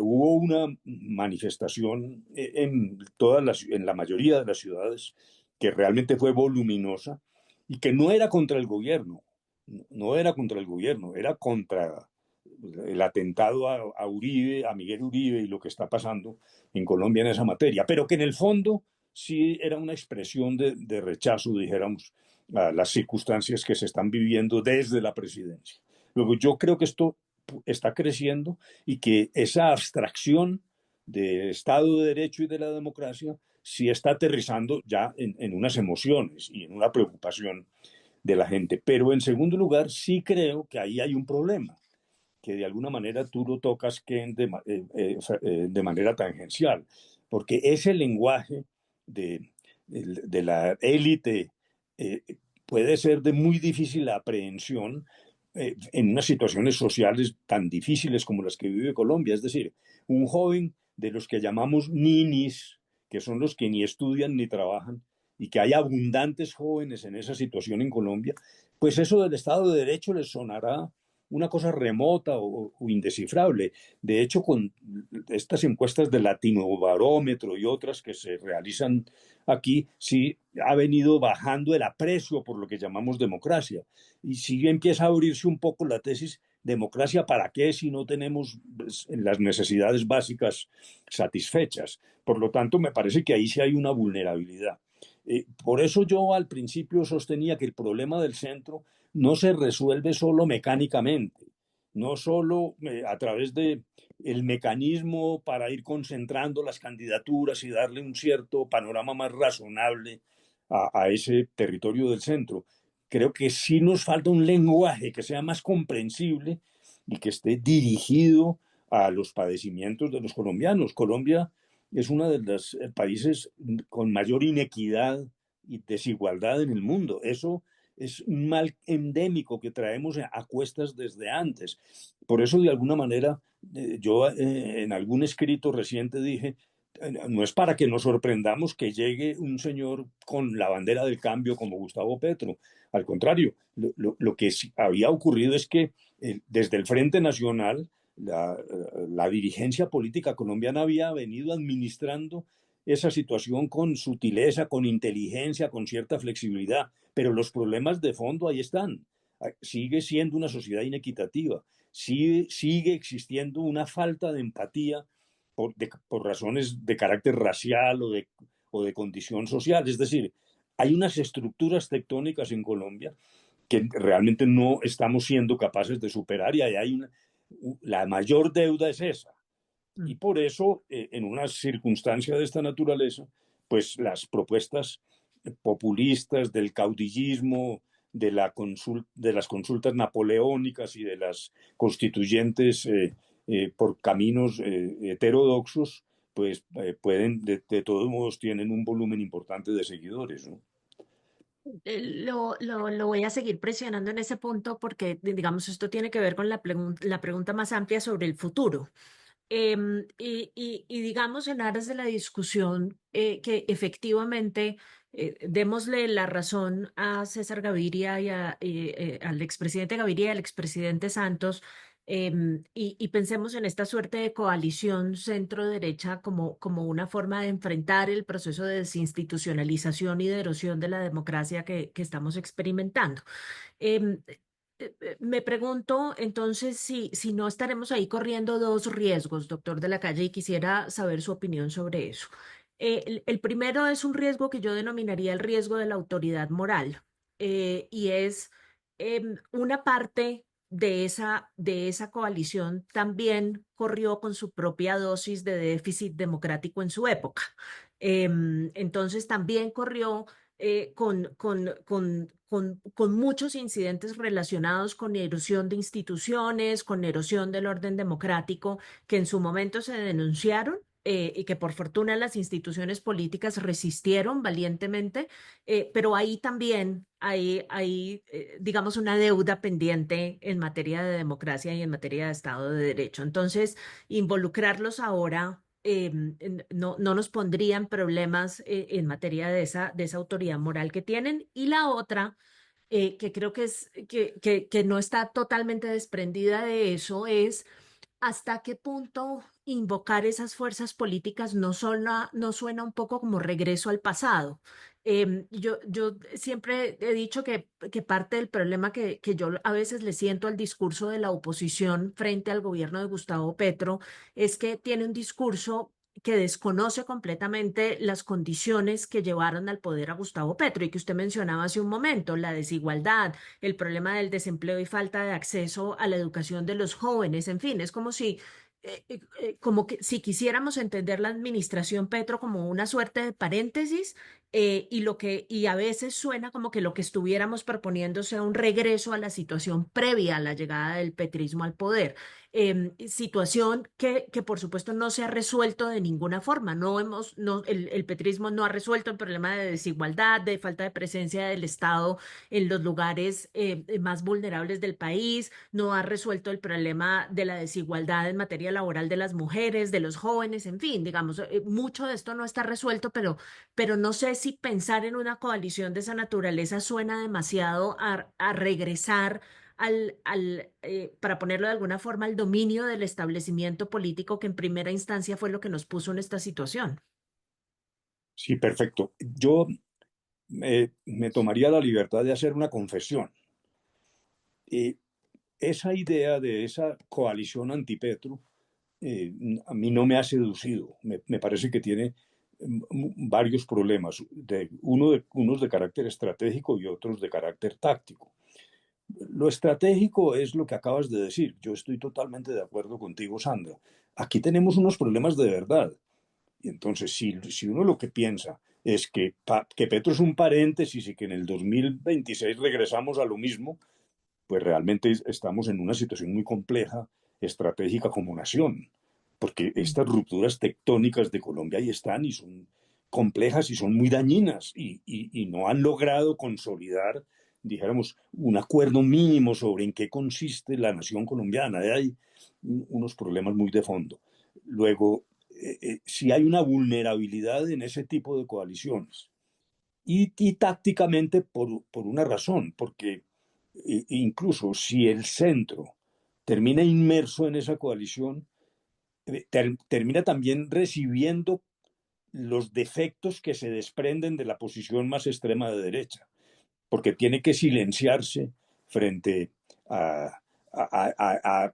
Hubo una manifestación en la mayoría de las ciudades que realmente fue voluminosa y que no era contra el gobierno, no era contra el gobierno, era contra el atentado a Uribe, a Miguel Uribe y lo que está pasando en Colombia en esa materia, pero que en el fondo sí era una expresión de rechazo, dijéramos, a las circunstancias que se están viviendo desde la presidencia. Luego, yo creo que esto está creciendo y que esa abstracción del Estado de Derecho y de la democracia sí está aterrizando ya en unas emociones y en una preocupación de la gente. Pero en segundo lugar, sí creo que ahí hay un problema, que de alguna manera tú lo tocas que de manera tangencial, porque ese lenguaje de la élite eh, puede ser de muy difícil aprehensión en unas situaciones sociales tan difíciles como las que vive Colombia. Es decir, un joven de los que llamamos ninis, que son los que ni estudian ni trabajan, y que hay abundantes jóvenes en esa situación en Colombia, pues eso del Estado de Derecho les sonará una cosa remota o indescifrable. De hecho, con estas encuestas de Latinobarómetro y otras que se realizan aquí, sí ha venido bajando el aprecio por lo que llamamos democracia. Y sí empieza a abrirse un poco la tesis, democracia para qué si no tenemos las necesidades básicas satisfechas. Por lo tanto, me parece que ahí sí hay una vulnerabilidad. Por eso yo al principio sostenía que el problema del centro no se resuelve solo mecánicamente, no solo a través de el mecanismo para ir concentrando las candidaturas y darle un cierto panorama más razonable a ese territorio del centro. Creo que sí nos falta un lenguaje que sea más comprensible y que esté dirigido a los padecimientos de los colombianos. Colombia es uno de los países con mayor inequidad y desigualdad en el mundo. Eso es un mal endémico que traemos a cuestas desde antes. Por eso, de alguna manera, yo en algún escrito reciente dije, no es para que nos sorprendamos que llegue un señor con la bandera del cambio como Gustavo Petro. Al contrario, lo que había ocurrido es que desde el Frente Nacional, la dirigencia política colombiana había venido administrando esa situación con sutileza, con inteligencia, con cierta flexibilidad, pero los problemas de fondo ahí están. Sigue siendo una sociedad inequitativa, sigue existiendo una falta de empatía por razones de carácter racial o de condición social. Es decir, hay unas estructuras tectónicas en Colombia que realmente no estamos siendo capaces de superar y ahí la mayor deuda es esa. Y Mm. por eso, en una circunstancia de esta naturaleza, pues las propuestas populistas del caudillismo, de las consultas napoleónicas y de las constituyentes por caminos heterodoxos, pues pueden, de todos modos, tienen un volumen importante de seguidores, ¿no? Lo voy a seguir presionando en ese punto porque, digamos, esto tiene que ver con la pregunta más amplia sobre el futuro. Y digamos, en aras de la discusión, que efectivamente démosle la razón a César Gaviria al expresidente Gaviria y al expresidente Santos, y pensemos en esta suerte de coalición centro-derecha como una forma de enfrentar el proceso de desinstitucionalización y de erosión de la democracia que estamos experimentando. Em, Me pregunto entonces si no estaremos ahí corriendo dos riesgos, doctor de la Calle, y quisiera saber su opinión sobre eso. El primero es un riesgo que yo denominaría el riesgo de la autoridad moral, y es una parte de esa coalición también corrió con su propia dosis de déficit democrático en su época. Entonces también corrió con muchos incidentes relacionados con erosión de instituciones, con erosión del orden democrático, que en su momento se denunciaron. Y que por fortuna las instituciones políticas resistieron valientemente, pero ahí también hay, digamos, una deuda pendiente en materia de democracia y en materia de Estado de Derecho. Entonces, involucrarlos ahora no nos pondrían problemas en materia de esa autoridad moral que tienen. Y la otra, que creo que no está totalmente desprendida de eso, es hasta qué punto invocar esas fuerzas políticas no suena un poco como regreso al pasado. Yo siempre he dicho que parte del problema que yo a veces le siento al discurso de la oposición frente al gobierno de Gustavo Petro es que tiene un discurso que desconoce completamente las condiciones que llevaron al poder a Gustavo Petro y que usted mencionaba hace un momento, la desigualdad, el problema del desempleo y falta de acceso a la educación de los jóvenes, en fin, es como que si quisiéramos entender la administración Petro como una suerte de paréntesis, y a veces suena como que lo que estuviéramos proponiendo sea un regreso a la situación previa a la llegada del petrismo al poder. Situación que por supuesto no se ha resuelto de ninguna forma. El petrismo no ha resuelto el problema de desigualdad, de falta de presencia del Estado en los lugares más vulnerables del país, no ha resuelto el problema de la desigualdad en materia laboral de las mujeres, de los jóvenes, en fin, digamos, mucho de esto no está resuelto, pero no sé si pensar en una coalición de esa naturaleza suena demasiado a regresar para ponerlo de alguna forma, al dominio del establecimiento político que en primera instancia fue lo que nos puso en esta situación. Sí, perfecto. Yo me tomaría la libertad de hacer una confesión. Eh, Esa idea de esa coalición antipetro a mí no me ha seducido. Me parece que tiene varios problemas, unos de carácter estratégico y otros de carácter táctico. Lo estratégico es lo que acabas de decir. Yo estoy totalmente de acuerdo contigo, Sandra. Aquí tenemos unos problemas de verdad. Y entonces, si uno lo que piensa es que Petro es un paréntesis y que en el 2026 regresamos a lo mismo, pues realmente estamos en una situación muy compleja, estratégica como nación, porque estas rupturas tectónicas de Colombia ahí están y son complejas y son muy dañinas y no han logrado consolidar, dijéramos, un acuerdo mínimo sobre en qué consiste la nación colombiana. Hay unos problemas muy de fondo. Luego, si hay una vulnerabilidad en ese tipo de coaliciones y tácticamente por una razón, porque incluso si el centro termina inmerso en esa coalición, termina también recibiendo los defectos que se desprenden de la posición más extrema de derecha, porque tiene que silenciarse frente a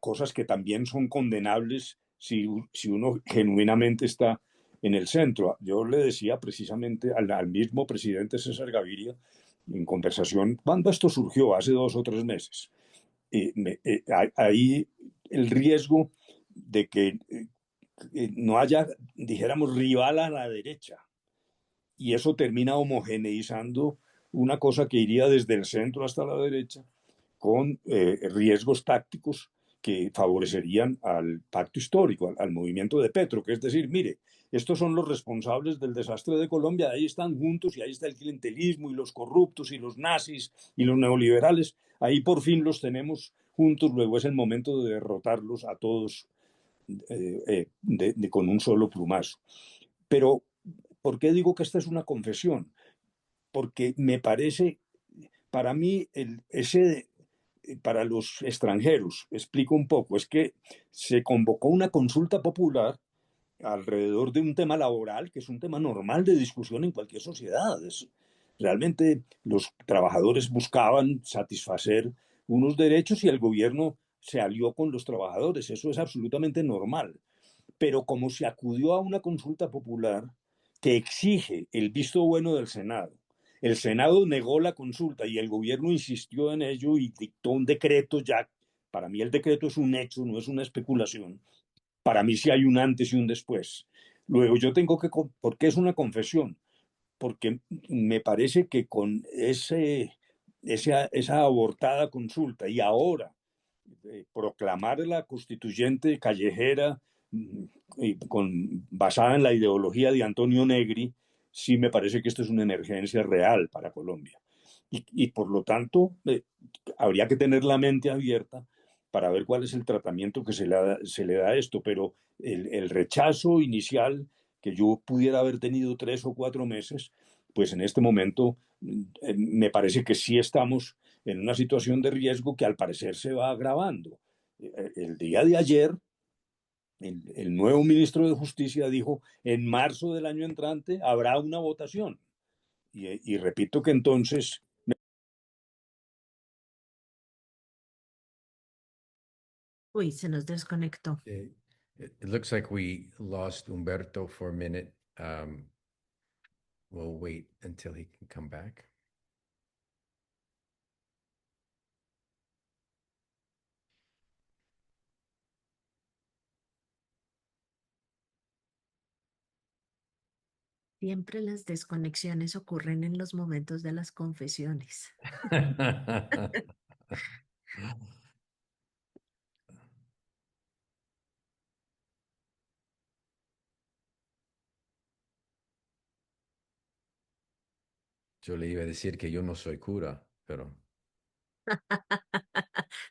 cosas que también son condenables si uno genuinamente está en el centro. Yo le decía precisamente al mismo presidente César Gaviria, en conversación, cuando esto surgió hace 2 o 3 meses, ahí el riesgo de que no haya, dijéramos, rival a la derecha, y eso termina homogeneizando una cosa que iría desde el centro hasta la derecha, con riesgos tácticos que favorecerían al pacto histórico, al movimiento de Petro, que es decir, mire, estos son los responsables del desastre de Colombia, ahí están juntos y ahí está el clientelismo y los corruptos y los nazis y los neoliberales, ahí por fin los tenemos juntos, luego es el momento de derrotarlos a todos con un solo plumazo. Pero, ¿por qué digo que esta es una confesión? Porque me parece, para mí, para los extranjeros, explico un poco, es que se convocó una consulta popular alrededor de un tema laboral, que es un tema normal de discusión en cualquier sociedad. Realmente los trabajadores buscaban satisfacer unos derechos y el gobierno se alió con los trabajadores. Eso es absolutamente normal. Pero como se acudió a una consulta popular que exige el visto bueno del Senado, el Senado negó la consulta y el gobierno insistió en ello y dictó un decreto ya. Para mí el decreto es un hecho, no es una especulación. Para mí sí hay un antes y un después. Luego yo tengo que, ¿por qué es una confesión? Porque me parece que con esa abortada consulta y ahora proclamar la constituyente callejera basada en la ideología de Antonio Negri, sí me parece que esto es una emergencia real para Colombia. Y por lo tanto, habría que tener la mente abierta para ver cuál es el tratamiento que se le da a esto, pero el rechazo inicial que yo pudiera haber tenido 3 o 4 meses, pues en este momento me parece que sí estamos en una situación de riesgo que al parecer se va agravando. El día de ayer, el nuevo ministro de Justicia dijo, en marzo del año entrante habrá una votación. Y repito que entonces... Uy, se nos desconectó. It looks like we lost Humberto for a minute. We'll wait until he can come back. Siempre las desconexiones ocurren en los momentos de las confesiones. Yo le iba a decir que yo no soy cura, pero...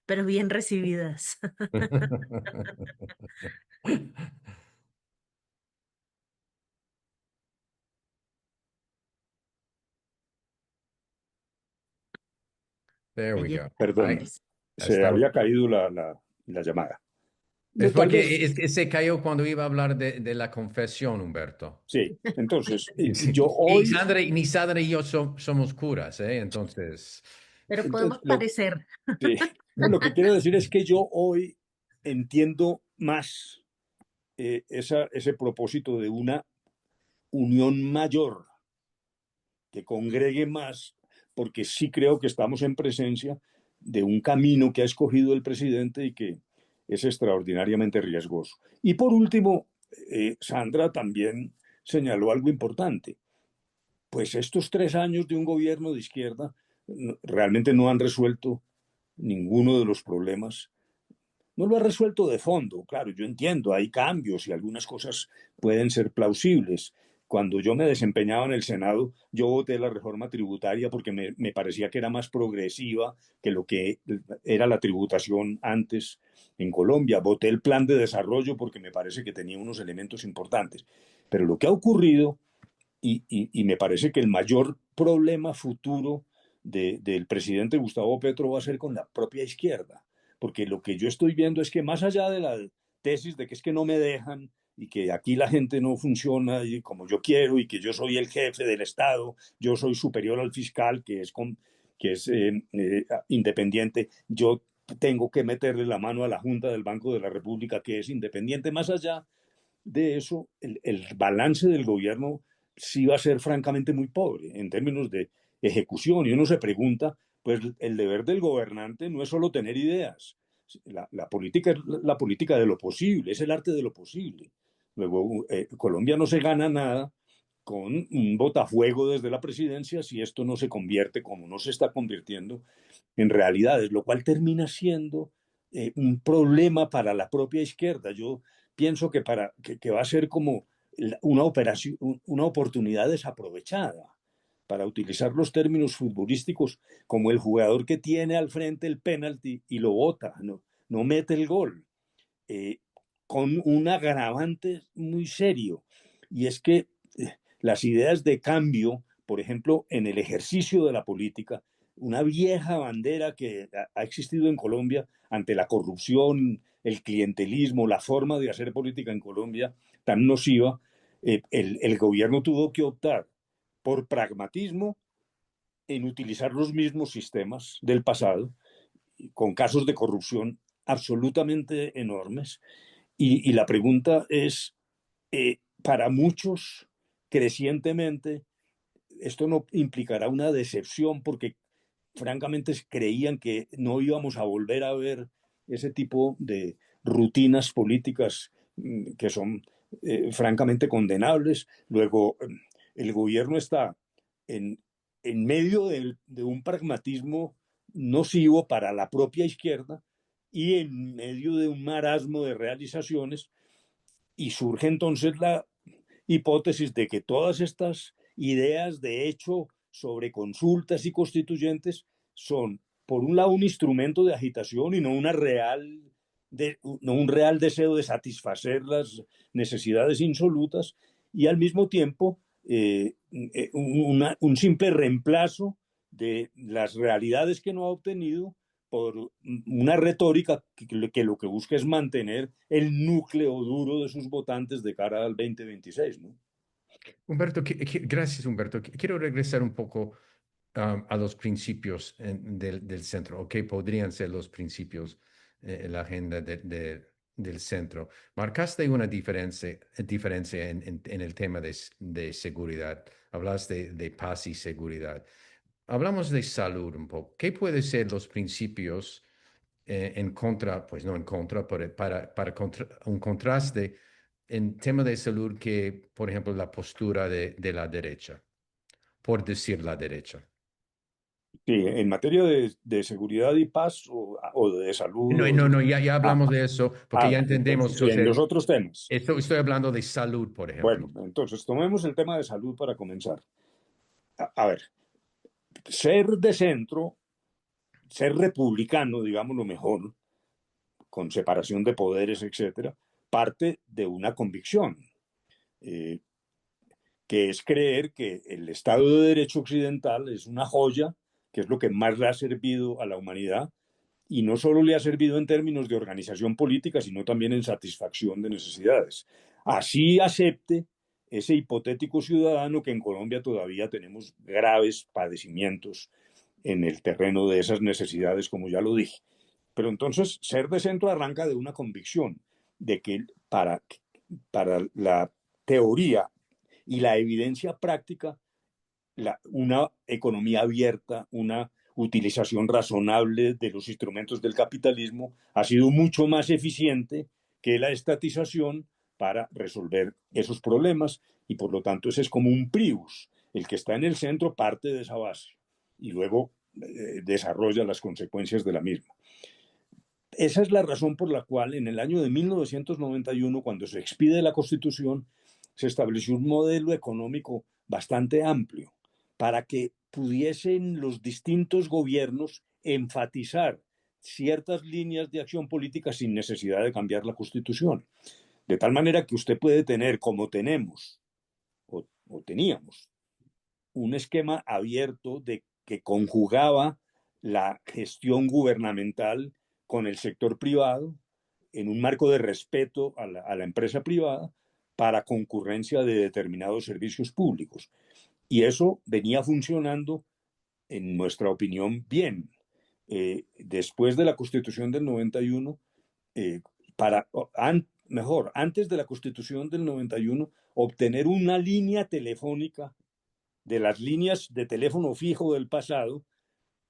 Pero bien recibidas. There we Belleza. go. Perdón, se Estamos... había caído la llamada. Es Tal porque vez, se cayó cuando iba a hablar de la confesión, Humberto. sí. Entonces, Sí. yo hoy, Ni Sandra y yo somos curas, ¿eh? Entonces, Pero podemos entonces, parecer. sí. No, lo que quiero decir es que yo hoy entiendo más ese propósito de una unión mayor que congregue más, porque sí creo que estamos en presencia de un camino que ha escogido el presidente y que es extraordinariamente riesgoso. Y por último, Sandra también señaló algo importante. Pues estos 3 años de un gobierno de izquierda realmente no han resuelto ninguno de los problemas. No lo ha resuelto de fondo, claro, yo entiendo, hay cambios y algunas cosas pueden ser plausibles. Cuando yo me desempeñaba en el Senado, yo voté la reforma tributaria porque me parecía que era más progresiva que lo que era la tributación antes en Colombia. Voté el plan de desarrollo porque me parece que tenía unos elementos importantes. Pero lo que ha ocurrido, y me parece que el mayor problema futuro del presidente Gustavo Petro va a ser con la propia izquierda, porque lo que yo estoy viendo es que más allá de la tesis de que es que no me dejan y que aquí la gente no funciona y como yo quiero y que yo soy el jefe del Estado, yo soy superior al fiscal que es independiente, yo tengo que meterle la mano a la Junta del Banco de la República que es independiente. Más allá de eso, el balance del gobierno sí va a ser francamente muy pobre en términos de ejecución. Y uno se pregunta, pues el deber del gobernante no es solo tener ideas. La política es la política de lo posible, es el arte de lo posible. Luego, Colombia no se gana nada con un botafuego desde la presidencia si esto no se convierte, como no se está convirtiendo, en realidades, lo cual termina siendo un problema para la propia izquierda. Yo pienso que va a ser como una operación, una oportunidad desaprovechada, para utilizar los términos futbolísticos, como el jugador que tiene al frente el penalti y lo bota, no mete el gol, eh, con un agravante muy serio, y es que las ideas de cambio, por ejemplo, en el ejercicio de la política, una vieja bandera que ha existido en Colombia ante la corrupción, el clientelismo, la forma de hacer política en Colombia tan nociva, el gobierno tuvo que optar por pragmatismo en utilizar los mismos sistemas del pasado, con casos de corrupción absolutamente enormes. Y la pregunta es, para muchos, crecientemente, esto no implicará una decepción porque francamente creían que no íbamos a volver a ver ese tipo de rutinas políticas que son francamente condenables. Luego, el gobierno está en, en medio de un pragmatismo nocivo para la propia izquierda y en medio de un marasmo de realizaciones, y surge entonces la hipótesis de que todas estas ideas de hecho sobre consultas y constituyentes son, por un lado, un instrumento de agitación y no no un real deseo de satisfacer las necesidades insolutas, y al mismo tiempo un simple reemplazo de las realidades que no ha obtenido por una retórica que lo que busca es mantener el núcleo duro de sus votantes de cara al 2026, ¿no? Humberto, gracias, Humberto. Quiero regresar un poco a los principios del centro, o qué podrían ser los principios en la agenda del centro. Marcaste una diferencia en el tema de seguridad. Hablaste de paz y seguridad. Hablamos de salud un poco. ¿Qué pueden ser los principios en contra, pues no en contra, pero un contraste en tema de salud que, por ejemplo, la postura de la derecha, por decir la derecha? Sí, en materia de seguridad y paz o de salud. No, no, no, ya Ah, hablamos de eso, porque ya vale, entonces, entendemos, sí, o en sea, los otros temas. estoy hablando de salud, por ejemplo. Bueno, entonces tomemos el tema de salud para comenzar. A ver, ser de centro, ser republicano, digamos lo mejor, con separación de poderes, etcétera, parte de una convicción, eh, que es creer que el Estado de Derecho occidental es una joya, que es lo que más le ha servido a la humanidad, y no solo le ha servido en términos de organización política, sino también en satisfacción de necesidades. Así acepte ese hipotético ciudadano que en Colombia todavía tenemos graves padecimientos en el terreno de esas necesidades, como ya lo dije. Pero entonces, ser de centro arranca de una convicción de que para la teoría y la evidencia práctica, una economía abierta, una utilización razonable de los instrumentos del capitalismo ha sido mucho más eficiente que la estatización para resolver esos problemas, y por lo tanto ese es como un prius. El que está en el centro parte de esa base y luego desarrolla las consecuencias de la misma. Esa es la razón por la cual en el año de 1991, cuando se expide la Constitución, se estableció un modelo económico bastante amplio para que pudiesen los distintos gobiernos enfatizar ciertas líneas de acción política sin necesidad de cambiar la Constitución. De tal manera que usted puede tener, como tenemos o teníamos, un esquema abierto de que conjugaba la gestión gubernamental con el sector privado en un marco de respeto a la empresa privada para concurrencia de determinados servicios públicos. Y eso venía funcionando, en nuestra opinión, bien. Después de la Constitución del 91, mejor, antes de la Constitución del 91, obtener una línea telefónica de las líneas de teléfono fijo del pasado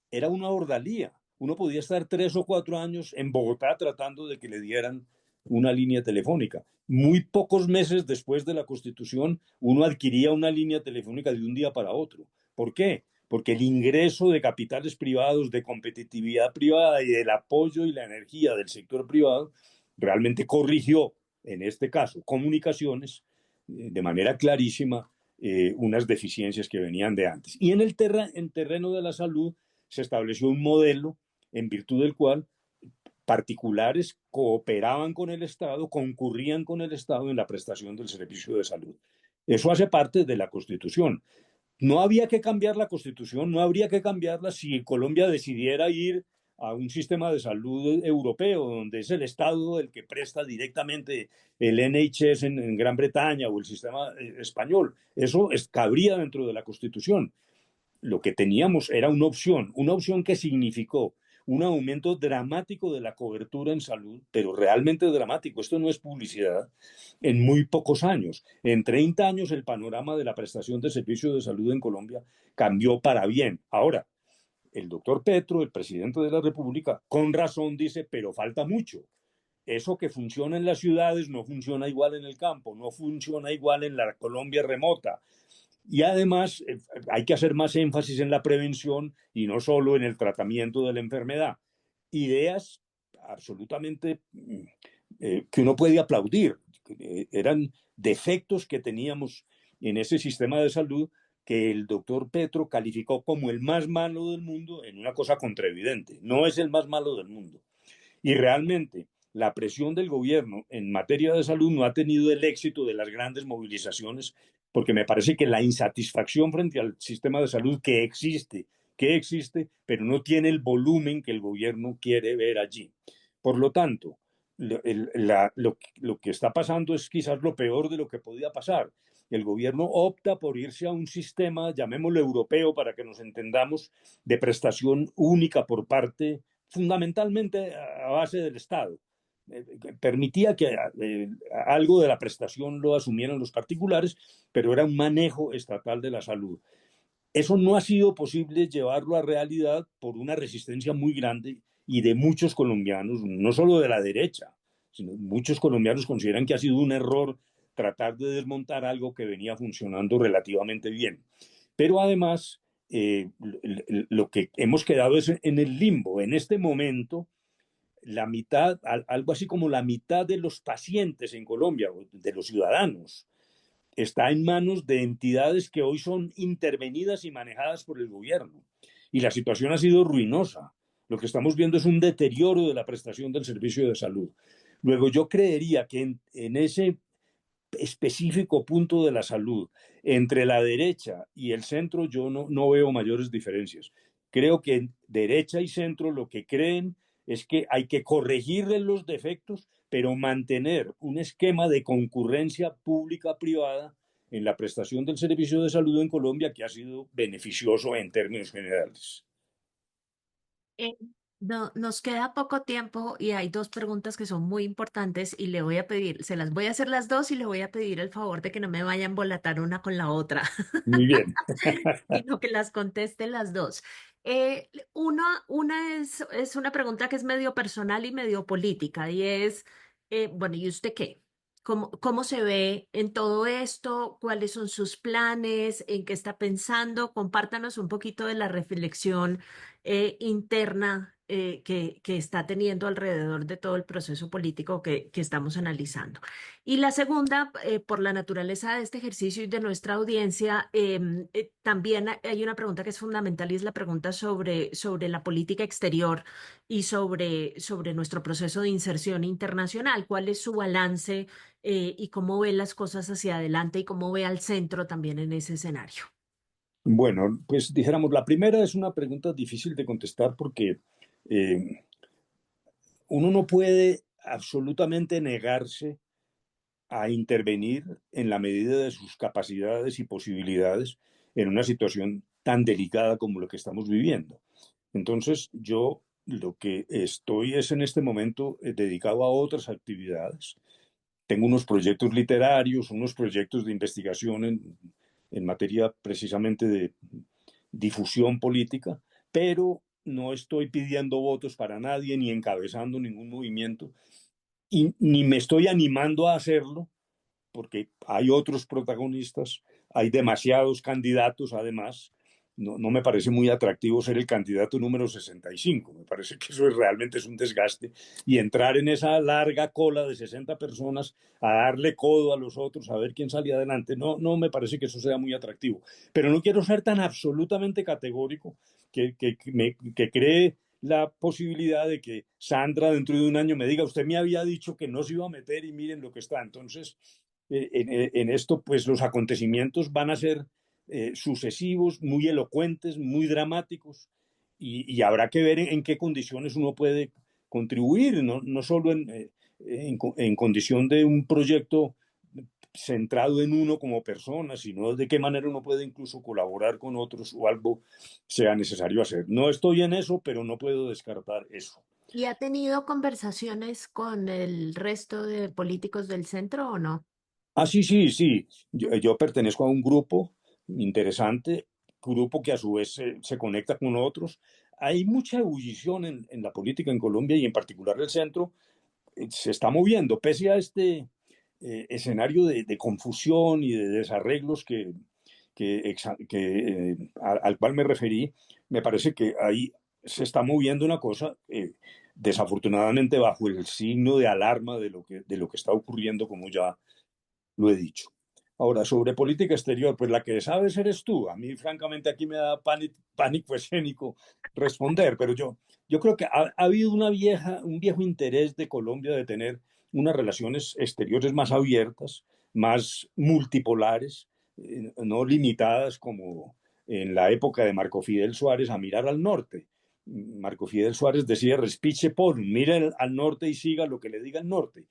era una ordalía. Uno podía estar 3 o 4 años en Bogotá tratando de que le dieran una línea telefónica. Muy pocos meses después de la Constitución, uno adquiría una línea telefónica de un día para otro. ¿Por qué? porque el ingreso de capitales privados, de competitividad privada y del apoyo y la energía del sector privado realmente corrigió, en este caso, comunicaciones, de manera clarísima, unas deficiencias que venían de antes. Y en el terreno de la salud se estableció un modelo en virtud del cual particulares cooperaban con el Estado, concurrían con el Estado en la prestación del servicio de salud. Eso hace parte de la Constitución. No había que cambiar la Constitución, no habría que cambiarla si Colombia decidiera ir a un sistema de salud europeo, donde es el Estado el que presta directamente el NHS en Gran Bretaña o el sistema español. Eso cabría dentro de la Constitución. Lo que teníamos era una opción que significó un aumento dramático de la cobertura en salud, pero realmente dramático. Esto no es publicidad. En muy pocos años, en 30 años, el panorama de la prestación de servicios de salud en Colombia cambió para bien. Ahora, el doctor Petro, el presidente de la República, con razón dice, pero falta mucho. Eso que funciona en las ciudades no funciona igual en el campo, no funciona igual en la Colombia remota. Y además hay que hacer más énfasis en la prevención y no solo en el tratamiento de la enfermedad. Ideas absolutamente que uno puede aplaudir. Eran defectos que teníamos en ese sistema de salud que el doctor Petro calificó como el más malo del mundo en una cosa contraevidente. No es el más malo del mundo. Y realmente la presión del gobierno en materia de salud no ha tenido el éxito de las grandes movilizaciones, porque me parece que la insatisfacción frente al sistema de salud que existe, pero no tiene el volumen que el gobierno quiere ver allí. Por lo tanto, lo que está pasando es quizás lo peor de lo que podía pasar. El gobierno opta por irse a un sistema, llamémoslo europeo para que nos entendamos, de prestación única por parte, fundamentalmente a base del Estado. Permitía que algo de la prestación lo asumieran los particulares, pero era un manejo estatal de la salud. Eso no ha sido posible llevarlo a realidad por una resistencia muy grande y de muchos colombianos, no solo de la derecha, sino muchos colombianos consideran que ha sido un error tratar de desmontar algo que venía funcionando relativamente bien. Pero además, lo que hemos quedado es en el limbo. En este momento, la mitad, algo así como la mitad de los pacientes en Colombia, de los ciudadanos, está en manos de entidades que hoy son intervenidas y manejadas por el gobierno. Y la situación ha sido ruinosa. Lo que estamos viendo es un deterioro de la prestación del servicio de salud. Luego, yo creería que en ese específico punto de la salud, entre la derecha y el centro, yo no veo mayores diferencias. Creo que derecha y centro lo que creen es que hay que corregirle los defectos, pero mantener un esquema de concurrencia pública-privada en la prestación del servicio de salud en Colombia que ha sido beneficioso en términos generales. Eh, no, nos queda poco tiempo y hay dos preguntas que son muy importantes y le voy a pedir, se las voy a hacer las dos y le voy a pedir el favor de que no me vayan a embolatar una con la otra, Muy bien. sino que las conteste las dos. Una es una pregunta que es medio personal y medio política y es, bueno, ¿y usted qué? ¿Cómo se ve en todo esto? ¿Cuáles son sus planes? ¿En qué está pensando? Compártanos un poquito de la reflexión interna que está teniendo alrededor de todo el proceso político que estamos analizando. Y la segunda, por la naturaleza de este ejercicio y de nuestra audiencia, también hay una pregunta que es fundamental y es la pregunta sobre la política exterior y sobre nuestro proceso de inserción internacional. ¿Cuál es su balance y cómo ve las cosas hacia adelante y cómo ve al centro también en ese escenario? Bueno, pues dijéramos, la primera es una pregunta difícil de contestar porque eh, uno no puede absolutamente negarse a intervenir en la medida de sus capacidades y posibilidades en una situación tan delicada como lo que estamos viviendo. Entonces, yo lo que estoy es en este momento dedicado a otras actividades. Tengo unos proyectos literarios, unos proyectos de investigación en materia precisamente de difusión política, pero no estoy pidiendo votos para nadie ni encabezando ningún movimiento y ni me estoy animando a hacerlo porque hay otros protagonistas, hay demasiados candidatos además, no me parece muy atractivo ser el candidato número 65. Me parece que eso realmente es un desgaste. Y entrar en esa larga cola de 60 personas a darle codo a los otros, a ver quién sale adelante, no me parece que eso sea muy atractivo. Pero no quiero ser tan absolutamente categórico que cree la posibilidad de que Sandra dentro de un año me diga, usted me había dicho que no se iba a meter y miren lo que está. Entonces, en esto, pues los acontecimientos van a ser sucesivos, muy elocuentes, muy dramáticos, y habrá que ver en qué condiciones uno puede contribuir, no solo en condición de un proyecto centrado en uno como persona, sino de qué manera uno puede incluso colaborar con otros o algo sea necesario hacer. No estoy en eso, pero no puedo descartar eso. ¿Y ha tenido conversaciones con el resto de políticos del centro o no? Ah, sí. Yo pertenezco a un grupo interesante, grupo que a su vez se conecta con otros. Hay mucha ebullición en la política en Colombia y en particular el centro se está moviendo, pese a este escenario de confusión y de desarreglos al cual me referí. Me parece que ahí se está moviendo una cosa, desafortunadamente bajo el signo de alarma de lo que está ocurriendo, como ya lo he dicho. Ahora, sobre política exterior, pues la que sabes eres tú. A mí, francamente, aquí me da pánico escénico responder, pero yo creo que ha habido un viejo interés de Colombia de tener unas relaciones exteriores más abiertas, más multipolares, no limitadas como en la época de Marco Fidel Suárez a mirar al norte. Marco Fidel Suárez decía, respiche por, mire al norte y siga lo que le diga el norte.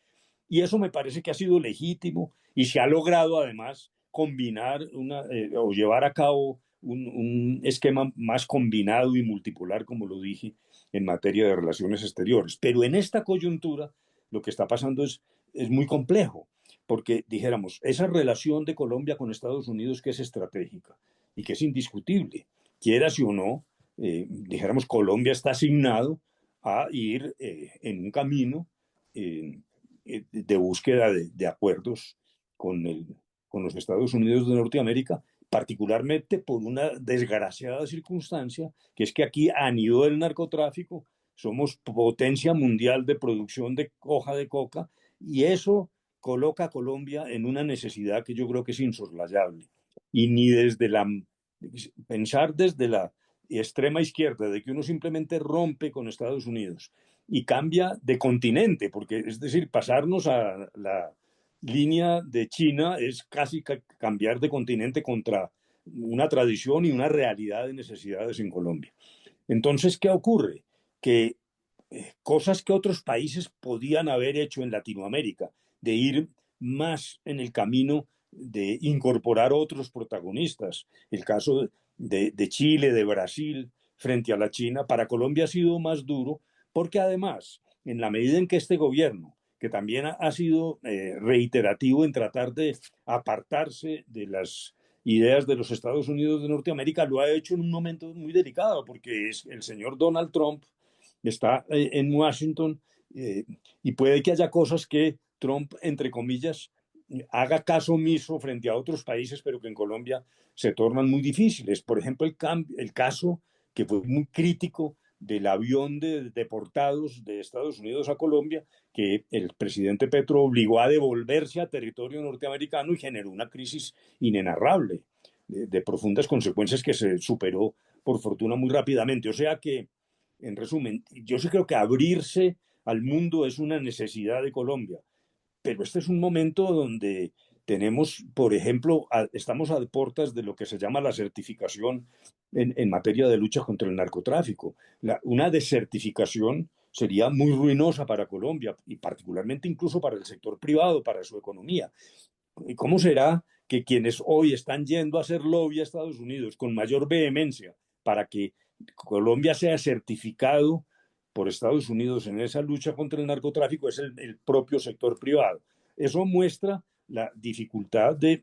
Y eso me parece que ha sido legítimo y se ha logrado además combinar o llevar a cabo un esquema más combinado y multipolar, como lo dije, en materia de relaciones exteriores. Pero en esta coyuntura lo que está pasando es muy complejo, porque dijéramos, esa relación de Colombia con Estados Unidos que es estratégica y que es indiscutible, quiera si o no, dijéramos, Colombia está asignado a ir en un camino eh, de búsqueda de acuerdos con, con los Estados Unidos de Norteamérica, particularmente por una desgraciada circunstancia, que es que aquí anidó el narcotráfico, somos potencia mundial de producción de hoja de coca, y eso coloca a Colombia en una necesidad que yo creo que es insoslayable. Y ni desde pensar desde la extrema izquierda, de que uno simplemente rompe con Estados Unidos y cambia de continente, porque es decir, pasarnos a la línea de China es casi cambiar de continente contra una tradición y una realidad de necesidades en Colombia. Entonces, ¿qué ocurre? Que cosas que otros países podían haber hecho en Latinoamérica, de ir más en el camino de incorporar otros protagonistas, el caso de Chile, de Brasil, frente a la China, para Colombia ha sido más duro, porque además, en la medida en que este gobierno, que también ha sido reiterativo en tratar de apartarse de las ideas de los Estados Unidos de Norteamérica, lo ha hecho en un momento muy delicado, porque es el señor Donald Trump está en Washington, y puede que haya cosas que Trump, entre comillas, haga caso omiso frente a otros países, pero que en Colombia se tornan muy difíciles. Por ejemplo, el caso que fue muy crítico del avión de deportados de Estados Unidos a Colombia, que el presidente Petro obligó a devolverse a territorio norteamericano y generó una crisis inenarrable, de profundas consecuencias que se superó por fortuna muy rápidamente. O sea que, en resumen, yo sí creo que abrirse al mundo es una necesidad de Colombia, pero este es un momento donde tenemos, por ejemplo, estamos a puertas de lo que se llama la certificación en materia de lucha contra el narcotráfico. Una desertificación sería muy ruinosa para Colombia y particularmente incluso para el sector privado, para su economía. ¿Y cómo será que quienes hoy están yendo a hacer lobby a Estados Unidos con mayor vehemencia para que Colombia sea certificado por Estados Unidos en esa lucha contra el narcotráfico es el propio sector privado? Eso muestra la dificultad de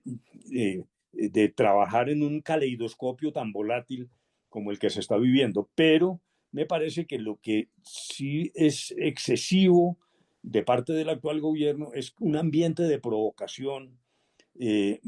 trabajar en un caleidoscopio tan volátil como el que se está viviendo, pero me parece que lo que sí es excesivo de parte del actual gobierno es un ambiente de provocación, eh,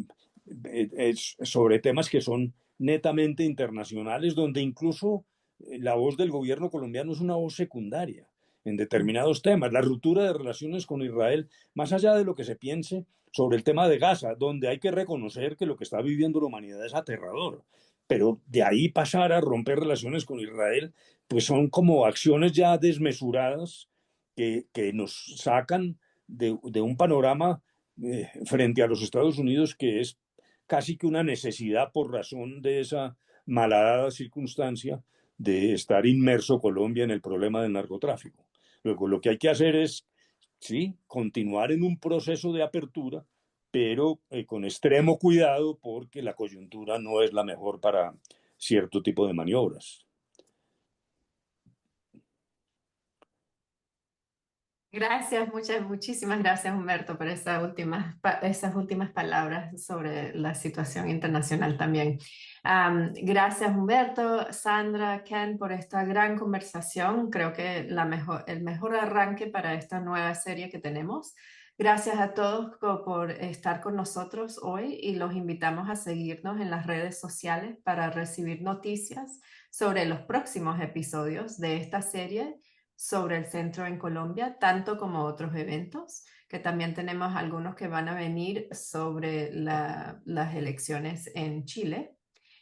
sobre temas que son netamente internacionales, donde incluso la voz del gobierno colombiano es una voz secundaria en determinados temas. La ruptura de relaciones con Israel, más allá de lo que se piense sobre el tema de Gaza, donde hay que reconocer que lo que está viviendo la humanidad es aterrador, pero de ahí pasar a romper relaciones con Israel, pues son como acciones ya desmesuradas que nos sacan de un panorama frente a los Estados Unidos que es casi que una necesidad por razón de esa malhadada circunstancia de estar inmerso Colombia en el problema del narcotráfico. Luego, lo que hay que hacer es, sí, continuar en un proceso de apertura, pero con extremo cuidado porque la coyuntura no es la mejor para cierto tipo de maniobras. Gracias, muchísimas gracias, Humberto, por esas últimas palabras sobre la situación internacional también. Gracias, Humberto, Sandra, Ken, por esta gran conversación. Creo que el mejor arranque para esta nueva serie que tenemos. Gracias a todos por estar con nosotros hoy y los invitamos a seguirnos en las redes sociales para recibir noticias sobre los próximos episodios de esta serie sobre el centro en Colombia, tanto como otros eventos, que también tenemos algunos que van a venir sobre las elecciones en Chile.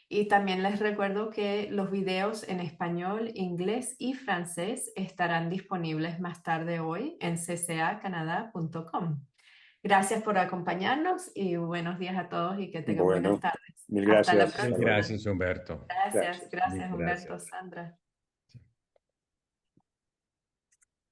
Y también les recuerdo que los videos en español, inglés y francés estarán disponibles más tarde hoy en ccacanadá.com. Gracias por acompañarnos y buenos días a todos y que tengan buenas Bueno, tardes. mil Hasta la gracias. próxima. Gracias, Humberto. Gracias, Gracias. gracias Gracias. Humberto, Sandra.